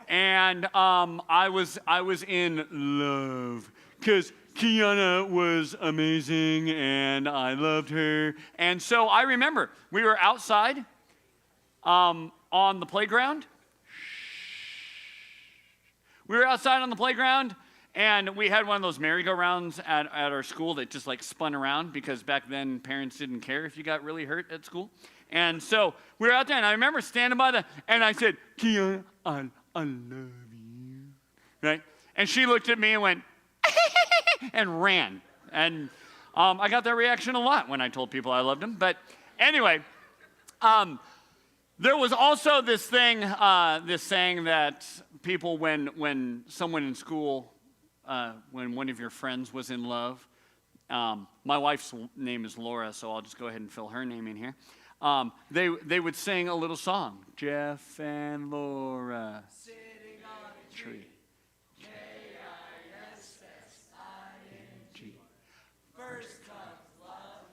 And I was in love because Kiana was amazing and I loved her. And so I remember we were outside on the playground. We were outside on the playground and we had one of those merry-go-rounds at our school that just like spun around because back then parents didn't care if you got really hurt at school. And so we were out there and I remember standing by and I said, Kiana, I love you, right? And she looked at me and went, and ran. And I got that reaction a lot when I told people I loved them. But anyway, there was also this thing, this saying that people, when someone in school, when one of your friends was in love, my wife's name is Laura, so I'll just go ahead and fill her name in here. They would sing a little song, Jeff and Laura, sitting on a tree. K-I-S-S-I-N-G. First comes love,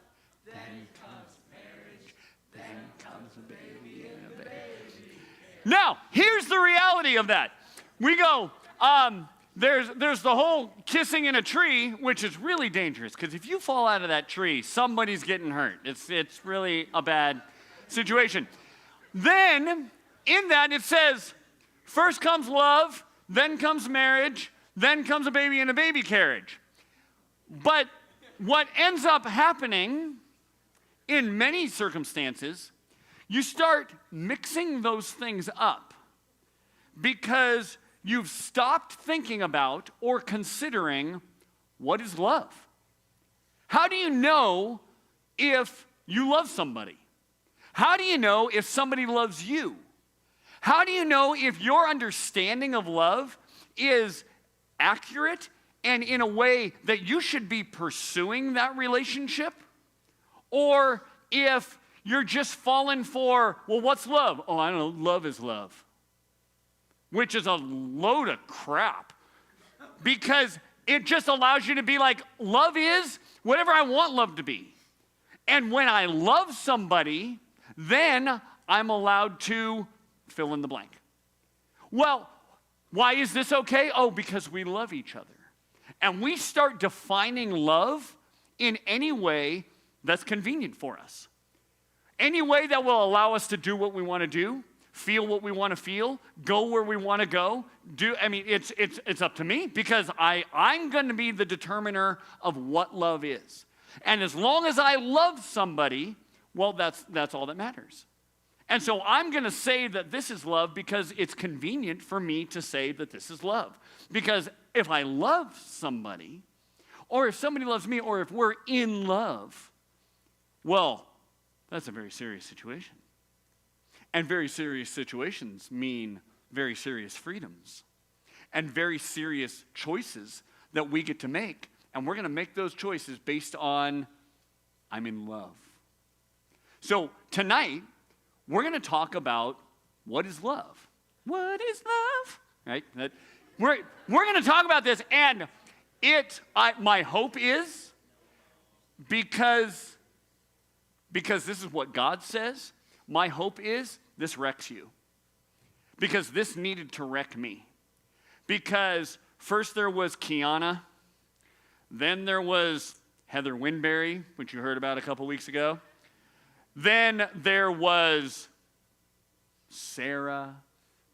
then comes marriage, then comes a baby and a baby. Now, here's the reality of that. We go, there's the whole kissing in a tree, which is really dangerous, because if you fall out of that tree, somebody's getting hurt. It's really a bad situation. Then, in that, it says, first comes love, then comes marriage, then comes a baby in a baby carriage. But what ends up happening in many circumstances, you start mixing those things up because you've stopped thinking about or considering what is love. How do you know if you love somebody? How do you know if somebody loves you? How do you know if your understanding of love is accurate and in a way that you should be pursuing that relationship? Or if you're just falling for, well, what's love? Oh, I don't know, love is love. which is a load of crap because it just allows you to be like, love is whatever I want love to be. And when I love somebody, then I'm allowed to fill in the blank. Well, why is this okay? Oh, because we love each other. And we start defining love in any way that's convenient for us. Any way that will allow us to do what we want to do, feel what we want to feel, go where we want to go. It's up to me because I'm going to be the determiner of what love is. And as long as I love somebody, well, that's all that matters. And so I'm going to say that this is love because it's convenient for me to say that this is love. Because if I love somebody, or if somebody loves me, or if we're in love, well, that's a very serious situation. And very serious situations mean very serious freedoms and very serious choices that we get to make. And we're going to make those choices based on, I'm in love. So tonight, we're going to talk about what is love. What is love? Right? We're going to talk about this, and my hope is because this is what God says. My hope is this wrecks you. Because this needed to wreck me. Because first there was Kiana, then there was Heather Winberry, which you heard about a couple weeks ago. Then there was Sarah,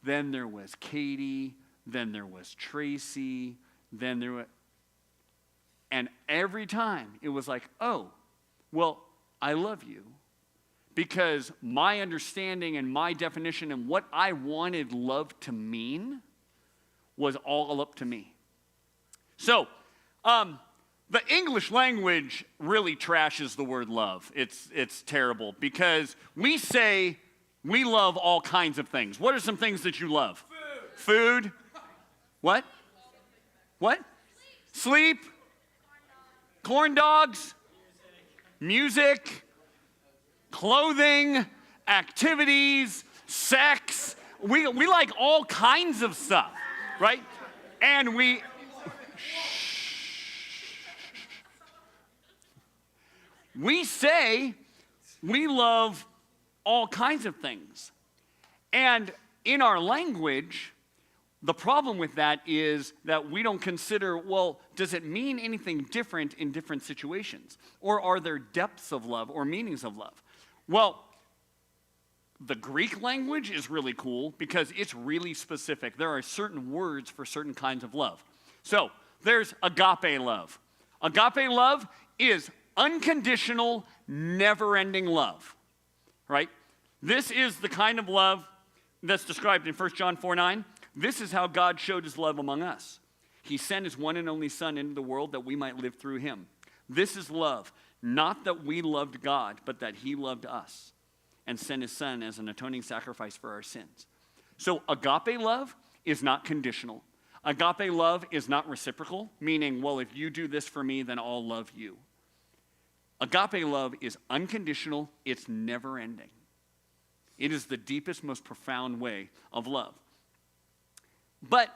then there was Katie, then there was Tracy, then there was, and every time it was like, oh, well, I love you. Because my understanding and my definition and what I wanted love to mean was all up to me. So, the English language really trashes the word love. It's terrible because we say we love all kinds of things. What are some things that you love? Food. What? What? Sleep. Corn dogs. Music. Clothing. Activities. Sex. We like all kinds of stuff, right? And we say we love all kinds of things. And in our language, the problem with that is that we don't consider, well, does it mean anything different in different situations? Or are there depths of love or meanings of love? Well, the Greek language is really cool because it's really specific. There are certain words for certain kinds of love. So there's agape love. Agape love is unconditional, never-ending love, right? This is the kind of love that's described in 1 John 4:9. This is how God showed his love among us. He sent his one and only Son into the world that we might live through him. This is love, not that we loved God, but that he loved us and sent his Son as an atoning sacrifice for our sins. So agape love is not conditional. Agape love is not reciprocal, meaning, well, if you do this for me, then I'll love you. Agape love is unconditional, it's never ending. It is the deepest, most profound way of love. But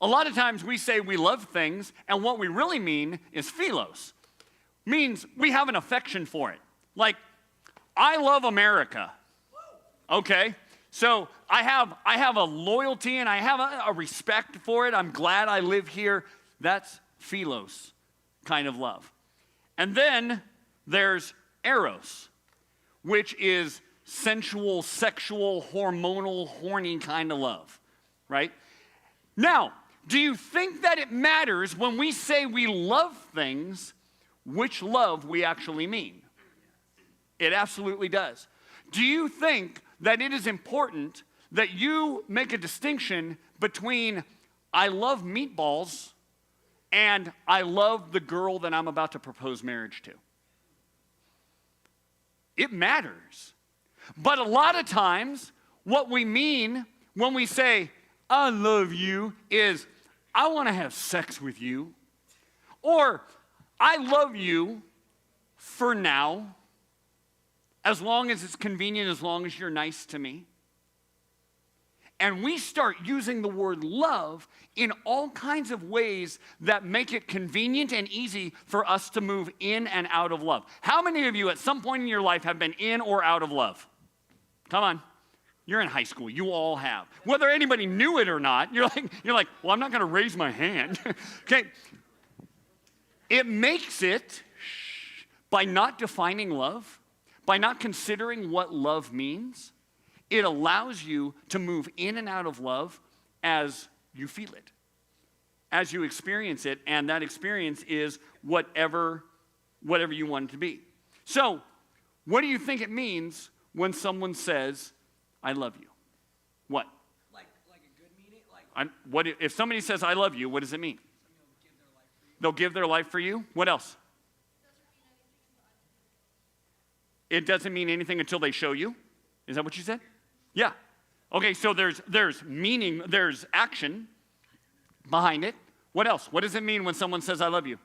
a lot of times we say we love things, and what we really mean is philos. Means we have an affection for it. Like, I love America. Okay? So I have a loyalty and I have a respect for it. I'm glad I live here. That's philos kind of love. And then there's eros, which is sensual, sexual, hormonal, horny kind of love, right? Now, do you think that it matters when we say we love things, which love we actually mean? It absolutely does. Do you think that it is important that you make a distinction between I love meatballs and I love the girl that I'm about to propose marriage to? It matters. But a lot of times, what we mean when we say, I love you, is I want to have sex with you. Or, I love you for now, as long as it's convenient, as long as you're nice to me. And we start using the word love in all kinds of ways that make it convenient and easy for us to move in and out of love. How many of you at some point in your life have been in or out of love? Come on. You're in high school. You all have. Whether anybody knew it or not, you're like, well, I'm not going to raise my hand. Okay. It makes it, by not defining love, by not considering what love means, it allows you to move in and out of love as you feel it, as you experience it, and that experience is whatever you want it to be. So, what do you think it means when someone says, I love you? What? Like a good meaning? If somebody says, I love you, what does it mean? They'll give their life for you. What else? It doesn't mean anything until they show you. Is that what you said? Yeah. Okay, so there's meaning, there's action behind it. What else? What does it mean when someone says, I love you?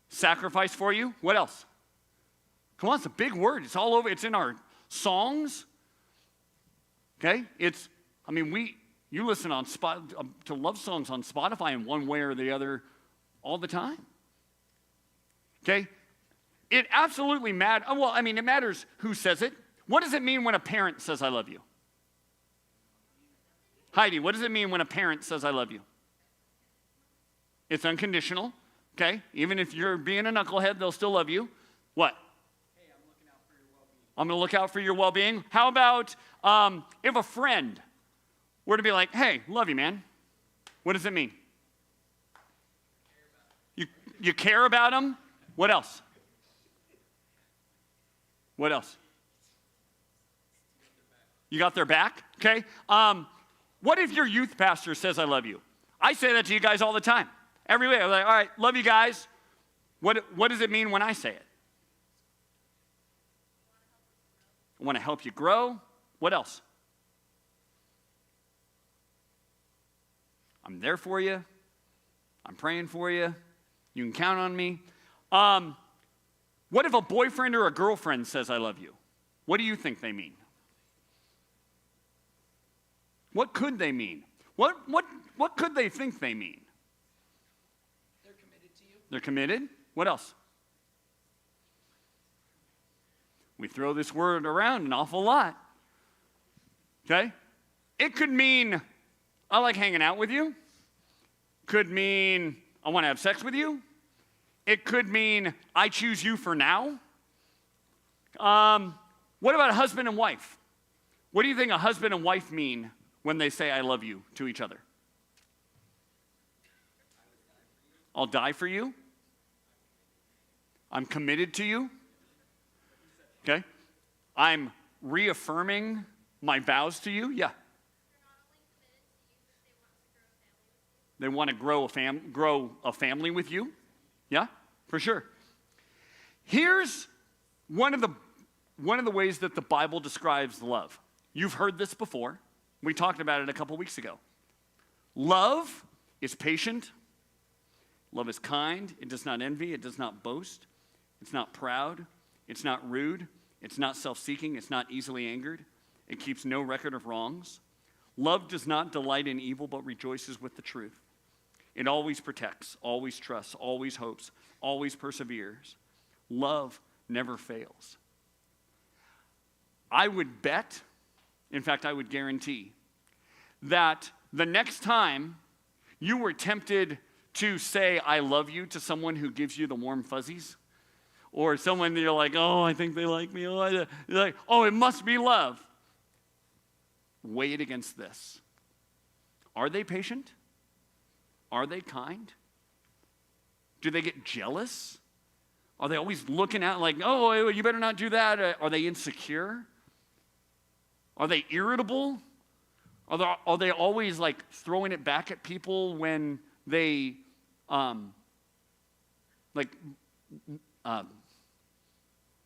Sacrifice for you. What else? Come on, it's a big word. It's all over. It's in our songs. Okay? You listen to love songs on Spotify in one way or the other all the time. Okay? It absolutely matters. Well, it matters who says it. What does it mean when a parent says, I love you? Heidi, what does it mean when a parent says, I love you? It's unconditional, okay? Even if you're being a knucklehead, they'll still love you. What? Hey, I'm looking out for your well-being. I'm going to look out for your well-being. How about if a friend were to be like, hey, love you, man. What does it mean? You care about them? What else? What else? You got their back? Okay. What if your youth pastor says, I love you? I say that to you guys all the time. Every week. I'm like, all right, love you guys. What does it mean when I say it? I want to help you grow. What else? I'm there for you. I'm praying for you. You can count on me. What if a boyfriend or a girlfriend says, I love you? What do you think they mean? What could they mean? What could they think they mean? They're committed to you. They're committed. What else? We throw this word around an awful lot. Okay? It could mean, I like hanging out with you. Could mean, I want to have sex with you. It could mean, I choose you for now. What about a husband and wife? What do you think a husband and wife mean when they say, I love you to each other? I'll die for you. I'm committed to you. Okay? I'm reaffirming my vows to you. Yeah. They want to grow a family with you. Yeah, for sure. Here's one of the ways that the Bible describes love. You've heard this before. We talked about it a couple weeks ago. Love is patient. Love is kind. It does not envy. It does not boast. It's not proud. It's not rude. It's not self-seeking. It's not easily angered. It keeps no record of wrongs. Love does not delight in evil, but rejoices with the truth. It always protects, always trusts, always hopes, always perseveres. Love never fails. I would bet, in fact, I would guarantee, that the next time you were tempted to say, I love you to someone who gives you the warm fuzzies, or someone that you're like, oh, I think they like me, you're like, oh, it must be love. Weigh it against this. Are they patient? Are they kind? Do they get jealous? Are they always looking at like, oh, you better not do that? Are they insecure? Are they irritable? Are they always like throwing it back at people when they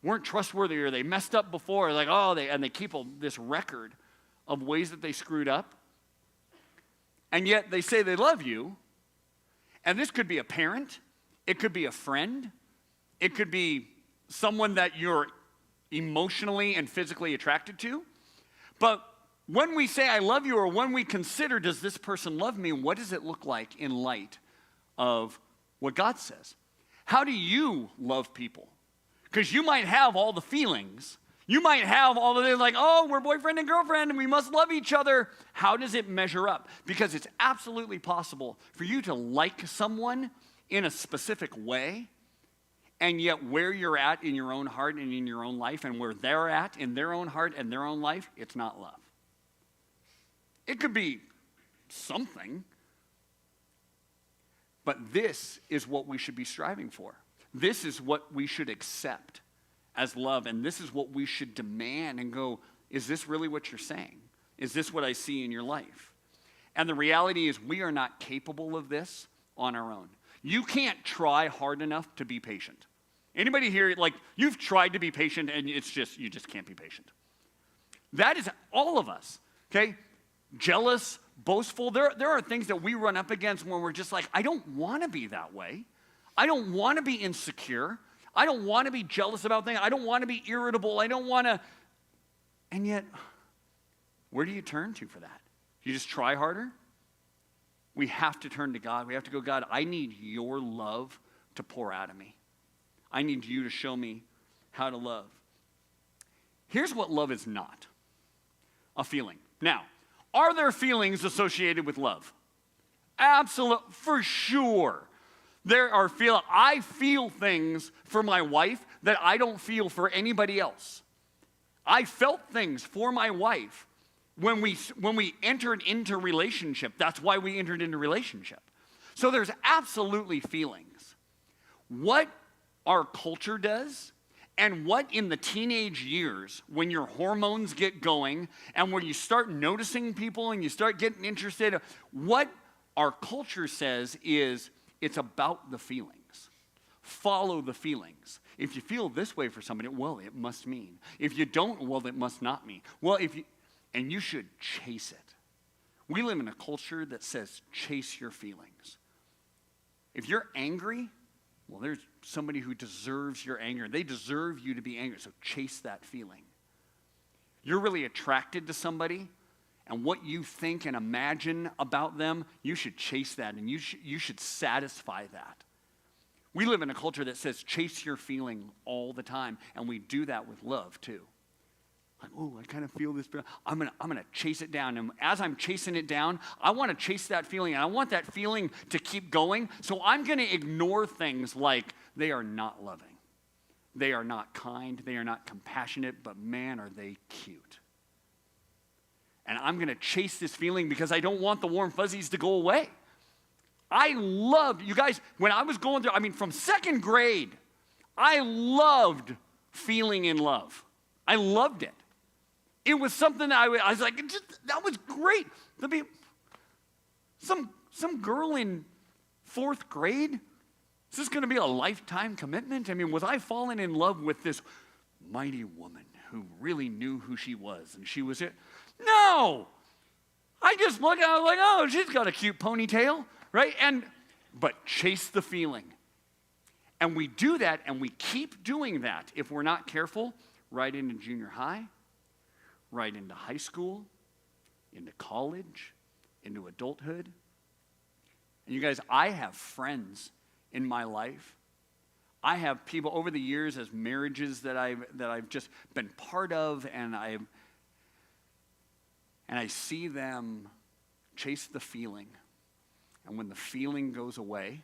weren't trustworthy or they messed up before? Like, and they keep this record of ways that they screwed up. And yet they say they love you. And this could be a parent. It could be a friend. It could be someone that you're emotionally and physically attracted to. But when we say I love you, or when we consider, does this person love me, what does it look like in light of what God says? How do you love people? Because you might have all the feelings. You might have all the things like, oh, we're boyfriend and girlfriend and we must love each other. How does it measure up? Because it's absolutely possible for you to like someone in a specific way, and yet where you're at in your own heart and in your own life, and where they're at in their own heart and their own life, it's not love. It could be something, but this is what we should be striving for. This is what we should accept as love, and this is what we should demand and go, is this really what you're saying? Is this what I see in your life? And the reality is we are not capable of this on our own. You can't try hard enough to be patient. Anybody here, like, you've tried to be patient and it's just, you just can't be patient. That is all of us, okay? Jealous, boastful. There are things that we run up against when we're just like, I don't want to be that way. I don't want to be insecure. I don't want to be jealous about things. I don't want to be irritable. I don't want to. And yet, where do you turn to for that? You just try harder? We have to turn to God. We have to go, God, I need your love to pour out of me. I need you to show me how to love. Here's what love is not: a feeling. Now, are there feelings associated with love? Absolutely, for sure. There are I feel things for my wife that I don't feel for anybody else. I felt things for my wife when we entered into relationship. That's why we entered into relationship. So there's absolutely feelings. What our culture does, and what in the teenage years, when your hormones get going and when you start noticing people and you start getting interested, what our culture says is it's about the feelings. Follow the feelings. If you feel this way for somebody, well, it must mean. If you don't, well, it must not mean. Well, and you should chase it. We live in a culture that says chase your feelings. If you're angry, well, there's somebody who deserves your anger. They deserve you to be angry, so chase that feeling. You're really attracted to somebody, and what you think and imagine about them, you should chase that, and you should satisfy that. We live in a culture that says chase your feeling all the time, and we do that with love too. Like, oh, I kind of feel this. I'm gonna chase it down. And as I'm chasing it down, I want to chase that feeling. And I want that feeling to keep going. So I'm going to ignore things like they are not loving. They are not kind. They are not compassionate. But man, are they cute. And I'm going to chase this feeling because I don't want the warm fuzzies to go away. I loved, you guys, when I was going through, from second grade, I loved feeling in love. I loved it. It was something that I was like, that was great. To be some girl in fourth grade. Is this going to be a lifetime commitment? Was I falling in love with this mighty woman who really knew who she was and she was it? No. I just looked at her, I was like, oh, she's got a cute ponytail, right? But chase the feeling. And we do that, and we keep doing that if we're not careful, right into junior high, right into high school, into college, into adulthood. And you guys, I have friends in my life. I have people over the years as marriages that I've just been part of, and I see them chase the feeling. And when the feeling goes away,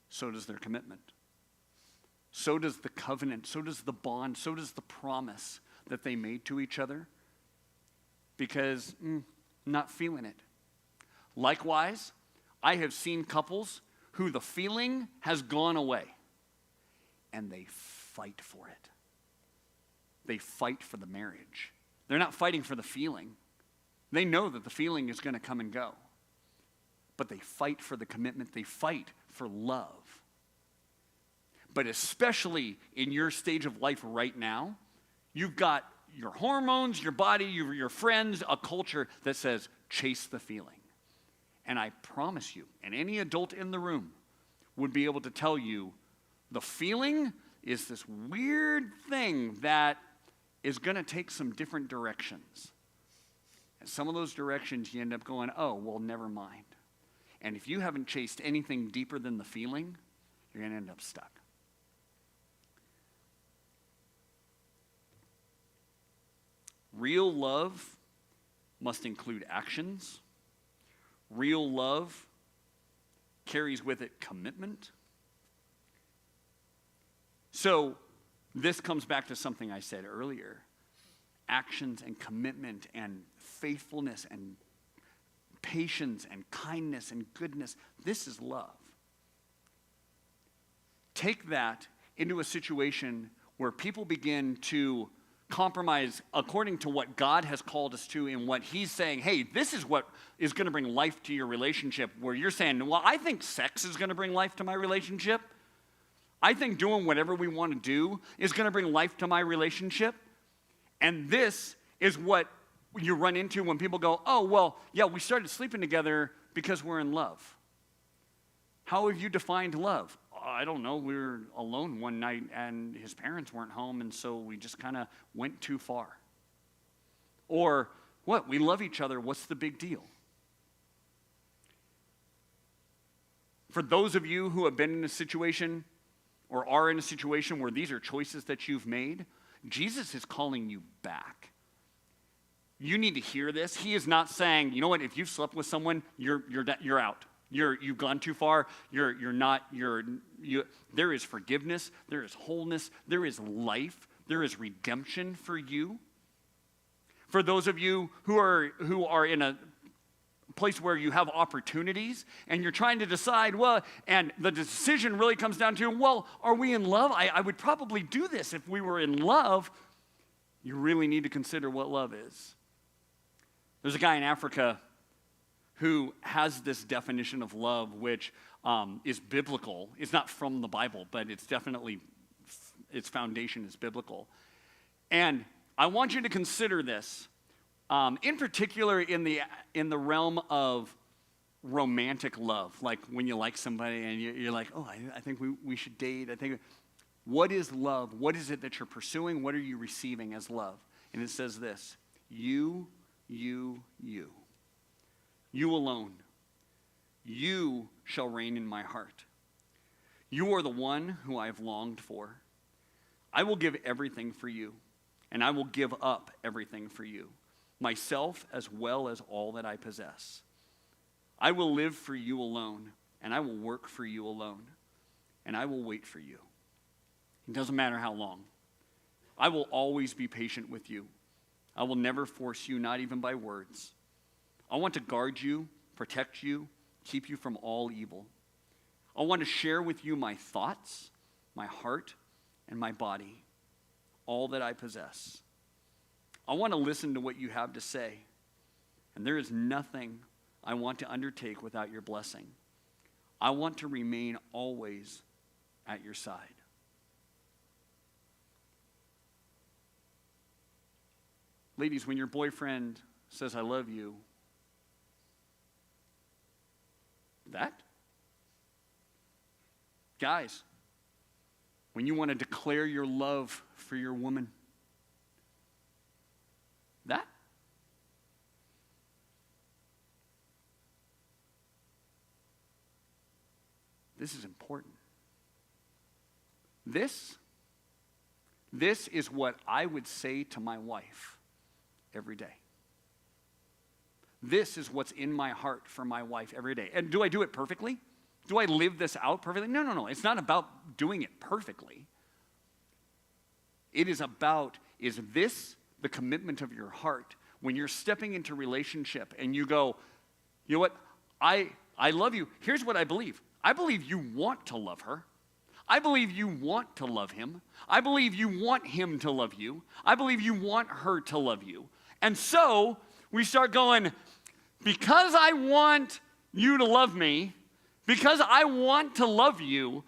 so does their commitment. So does the covenant, so does the bond, so does the promise that they made to each other. Because not feeling it. Likewise, I have seen couples who the feeling has gone away and they fight for it. They fight for the marriage. They're not fighting for the feeling. They know that the feeling is going to come and go. But they fight for the commitment. They fight for love. But especially in your stage of life right now, you've got your hormones, your body, your friends, a culture that says, chase the feeling. And I promise you, and any adult in the room would be able to tell you, the feeling is this weird thing that is going to take some different directions And some of those directions you end up going, oh, well, never mind. And if you haven't chased anything deeper than the feeling, you're going to end up stuck. Real love must include actions. Real love carries with it commitment. So this comes back to something I said earlier. Actions and commitment and faithfulness and patience and kindness and goodness. This is love. Take that into a situation where people begin to compromise according to what God has called us to and what he's saying, hey, this is what is going to bring life to your relationship, where you're saying, well, I think sex is going to bring life to my relationship. I think doing whatever we want to do is going to bring life to my relationship. And this is what you run into when people go, oh, well, yeah, we started sleeping together because we're in love. How have you defined love? I don't know. We were alone one night and his parents weren't home, and so we just kind of went too far. Or, what? We love each other. What's the big deal? For those of you who have been in a situation or are in a situation where these are choices that you've made, Jesus is calling you back. You need to hear this. He is not saying, you know what, if you've slept with someone, you're out. You've gone too far. There is forgiveness. There is wholeness. There is life. There is redemption for you. For those of you who are in a place where you have opportunities and you're trying to decide, well, and the decision really comes down to, well, are we in love? I would probably do this if we were in love. You really need to consider what love is. There's a guy in Africa who has this definition of love, which is biblical. It's not from the Bible, but it's definitely, its foundation is biblical. And I want you to consider this, in particular in the realm of romantic love, like when you like somebody and you're like, oh, I think we should date. What is love? What is it that you're pursuing? What are you receiving as love? And it says this, you alone, you shall reign in my heart. You are the one who I have longed for. I will give everything for you, and I will give up everything for you, myself as well as all that I possess. I will live for you alone, and I will work for you alone, and I will wait for you. It doesn't matter how long. I will always be patient with you. I will never force you, not even by words. I want to guard you, protect you, keep you from all evil. I want to share with you my thoughts, my heart, and my body, all that I possess. I want to listen to what you have to say, and there is nothing I want to undertake without your blessing. I want to remain always at your side. Ladies, when your boyfriend says, I love you, that? Guys, when you want to declare your love for your woman, that? This is important. This is what I would say to my wife every day. This is what's in my heart for my wife every day. And do I do it perfectly? Do I live this out perfectly? No. It's not about doing it perfectly. It is about, is this the commitment of your heart when you're stepping into relationship and you go, you know what, I love you. Here's what I believe. I believe you want to love her. I believe you want to love him. I believe you want him to love you. I believe you want her to love you. And so we start going, because I want you to love me, because I want to love you,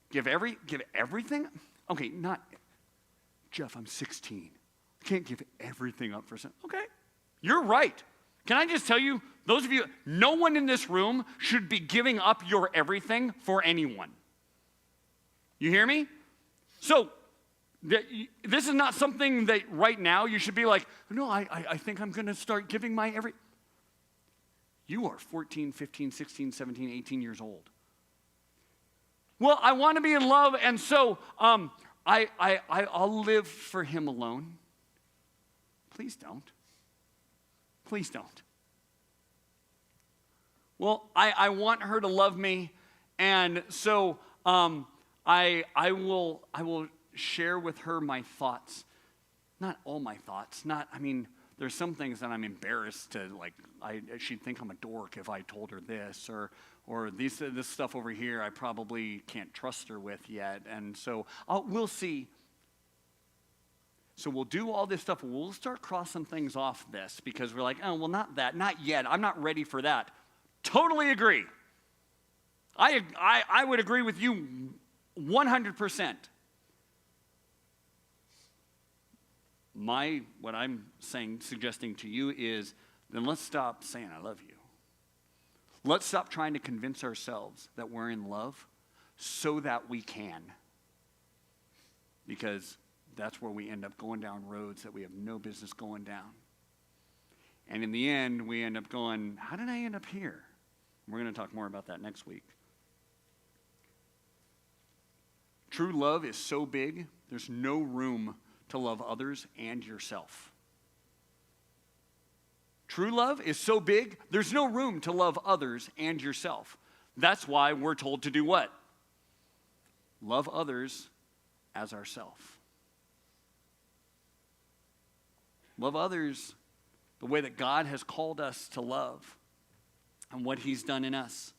give everything? Okay, not, Jeff, I'm 16. I can't give everything up for something. Okay, you're right. Can I just tell you, those of you, no one in this room should be giving up your everything for anyone. You hear me? So, This is not something that right now you should be like, no, I think I'm going to start giving my every. You are 14, 15, 16, 17, 18 years old. Well, I want to be in love, and so I'll live for him alone. Please don't. Please don't. Well, I want her to love me, and so I will share with her my thoughts. Not all my thoughts. There's some things that I'm embarrassed to, like, she'd think I'm a dork if I told her this, or this stuff over here I probably can't trust her with yet, and so we'll see. So we'll do all this stuff. We'll start crossing things off this because we're like, oh, well, not that, not yet. I'm not ready for that. Totally agree. I would agree with you 100%. What I'm suggesting to you is, then let's stop saying I love you. Let's stop trying to convince ourselves that we're in love so that we can. Because that's where we end up going down roads that we have no business going down. And in the end, we end up going, how did I end up here? We're going to talk more about that next week. True love is so big, there's no room to love others and yourself. True love is so big, there's no room to love others and yourself. That's why we're told to do what? Love others as ourselves. Love others the way that God has called us to love and what he's done in us.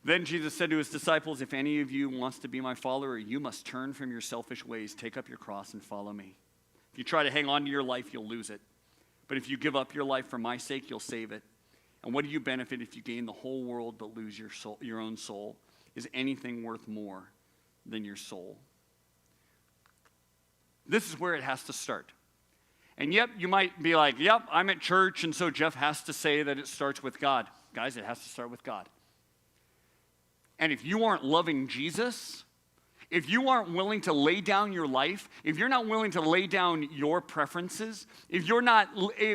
Then Jesus said to his disciples, if any of you wants to be my follower, you must turn from your selfish ways, take up your cross, and follow me. If you try to hang on to your life, you'll lose it. But if you give up your life for my sake, you'll save it. And what do you benefit if you gain the whole world but lose your own soul? Is anything worth more than your soul? This is where it has to start. And yep, you might be like, yep, I'm at church, and so Jeff has to say that it starts with God. Guys, it has to start with God. And if you aren't loving Jesus, if you aren't willing to lay down your life, if you're not willing to lay down your preferences, if you're not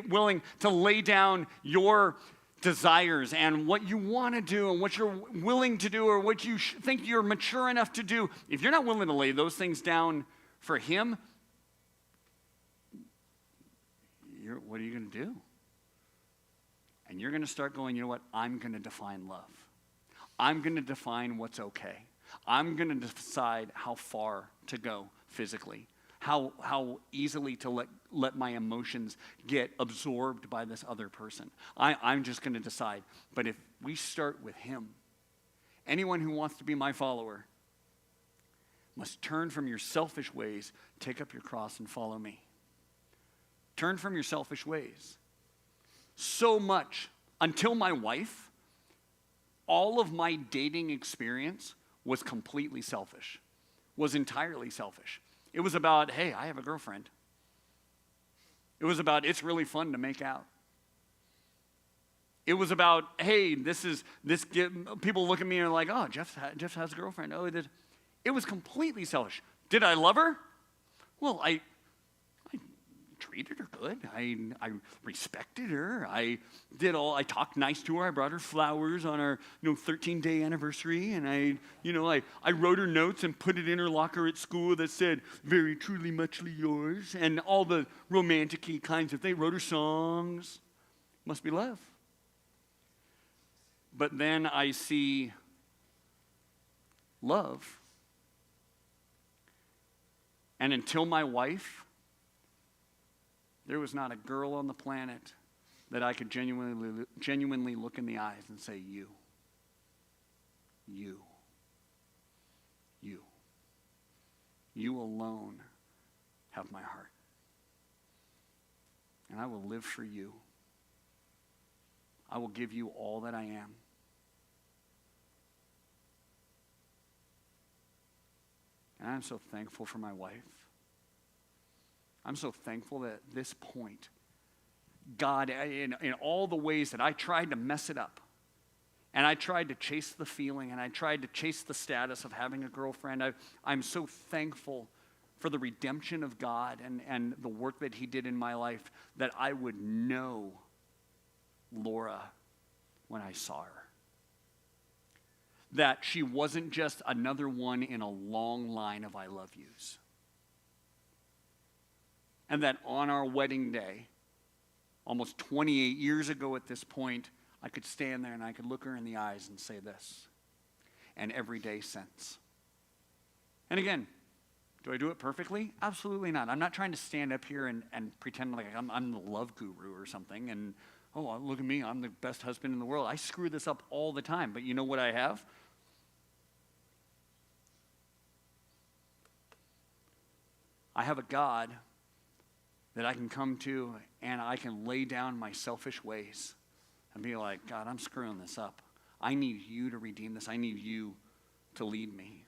willing to lay down your desires and what you want to do and what you're willing to do or what you think you're mature enough to do, if you're not willing to lay those things down for him, what are you going to do? And you're going to start going, you know what? I'm going to define love. I'm going to define what's okay. I'm going to decide how far to go physically, how easily to let my emotions get absorbed by this other person. I'm just going to decide. But if we start with him, anyone who wants to be my follower must turn from your selfish ways, take up your cross, and follow me. Turn from your selfish ways. So much, until my wife, all of my dating experience was completely selfish, was entirely selfish. It was about, hey, I have a girlfriend. It was about, it's really fun to make out. It was about, hey, people look at me and are like, oh, Jeff has a girlfriend. Oh, it was completely selfish. Did I love her? Well, I treated her good. I respected her. I talked nice to her. I brought her flowers on our 13-day anniversary, and I wrote her notes and put it in her locker at school that said, very truly muchly yours, and all the romantic-y kinds of things. Wrote her songs. Must be love. But then I see love. And until my wife, there was not a girl on the planet that I could genuinely look in the eyes and say, you alone have my heart. And I will live for you. I will give you all that I am. And I'm so thankful for my wife. I'm so thankful that at this point, God, in all the ways that I tried to mess it up, And I tried to chase the feeling, and I tried to chase the status of having a girlfriend. I'm so thankful for the redemption of God and the work that he did in my life, that I would know Laura when I saw her. That she wasn't just another one in a long line of I love yous. And that on our wedding day, almost 28 years ago at this point, I could stand there and I could look her in the eyes and say this. And every day since. And again, do I do it perfectly? Absolutely not. I'm not trying to stand up here and pretend like I'm the love guru or something. And, oh, look at me, I'm the best husband in the world. I screw this up all the time. But you know what I have? I have a God that I can come to, and I can lay down my selfish ways and be like, God, I'm screwing this up. I need you to redeem this. I need you to lead me.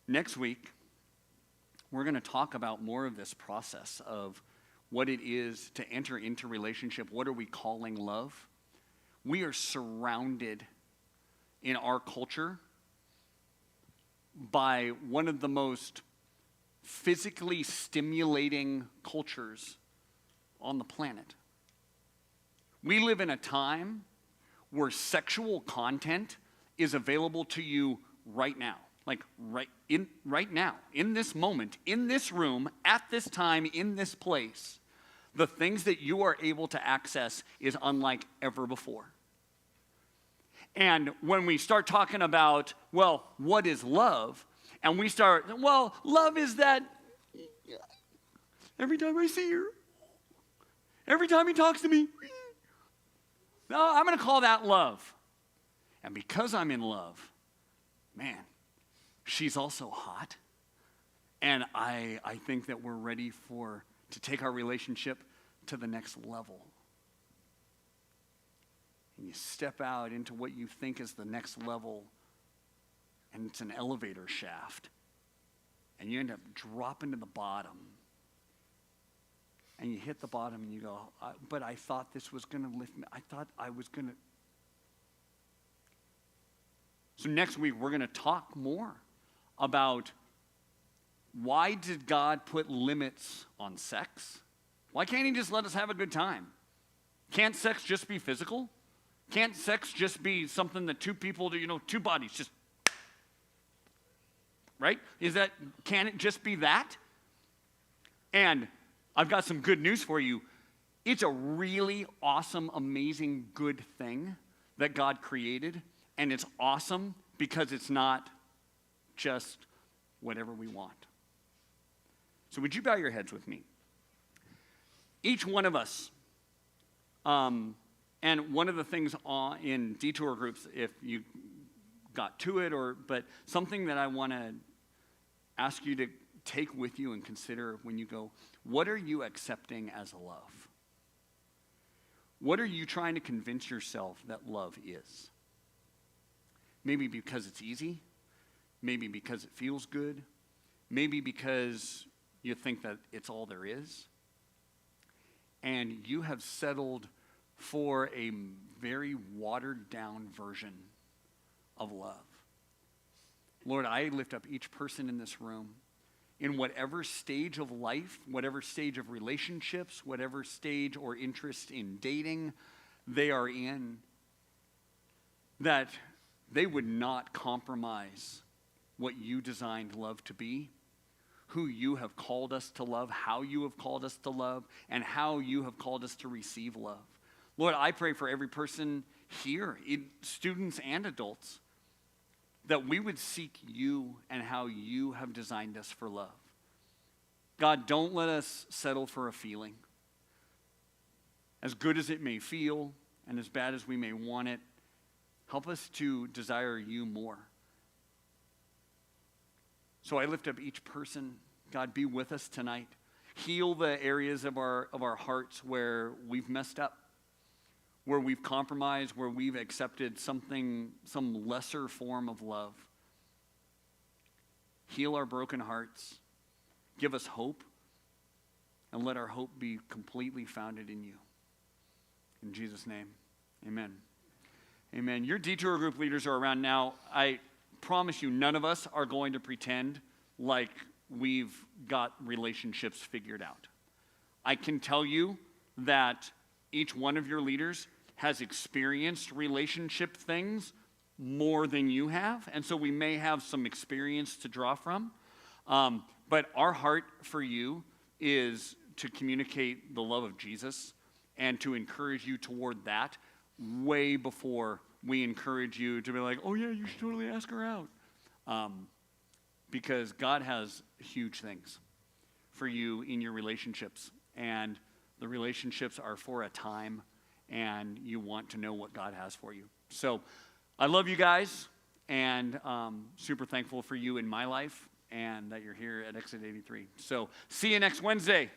Next week, we're going to talk about more of this process of what it is to enter into relationship. What are we calling love? We are surrounded in our culture by one of the most physically stimulating cultures on the planet. We live in a time where sexual content is available to you right now. Like right now, in this moment, in this room, at this time, in this place, the things that you are able to access is unlike ever before. And when we start talking about, well, what is love? And we start, well, love is that every time I see her, every time he talks to me, no, I'm going to call that love. And because I'm in love, man, she's also hot. And I think that we're ready to take our relationship to the next level. And you step out into what you think is the next level, and it's an elevator shaft. And you end up dropping to the bottom. And you hit the bottom and you go, but I thought this was going to lift me. I thought I was going to. So next week, we're going to talk more about why did God put limits on sex? Why can't he just let us have a good time? Can't sex just be physical? Can't sex just be something that two people do, two bodies just, right? Can it just be that? And I've got some good news for you. It's a really awesome, amazing, good thing that God created. And it's awesome because it's not just whatever we want. So would you bow your heads with me? Each one of us, and one of the things in detour groups, if you got to it, but something that I want to ask you to take with you and consider when you go, what are you accepting as a love? What are you trying to convince yourself that love is? Maybe because it's easy. Maybe because it feels good. Maybe because you think that it's all there is. And you have settled for a very watered down version of love. Lord, I lift up each person in this room in whatever stage of life, whatever stage of relationships, whatever stage or interest in dating they are in, that they would not compromise what you designed love to be, who you have called us to love, how you have called us to love, and how you have called us to receive love. Lord, I pray for every person here, students and adults, that we would seek you and how you have designed us for love. God, don't let us settle for a feeling. As good as it may feel and as bad as we may want it, help us to desire you more. So I lift up each person. God, be with us tonight. Heal the areas of our hearts where we've messed up, where we've compromised, where we've accepted some lesser form of love. heal our broken hearts, give us hope, and let our hope be completely founded in you. In Jesus' name, amen. Amen. Your detour group leaders are around now. I promise you, none of us are going to pretend like we've got relationships figured out. I can tell you that each one of your leaders has experienced relationship things more than you have, and so we may have some experience to draw from. But our heart for you is to communicate the love of Jesus and to encourage you toward that way before we encourage you to be like, oh yeah, you should totally ask her out. Because God has huge things for you in your relationships. And the relationships are for a time, and you want to know what God has for you. So I love you guys, and super thankful for you in my life and that you're here at Exit 83. So see you next Wednesday.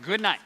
Good night.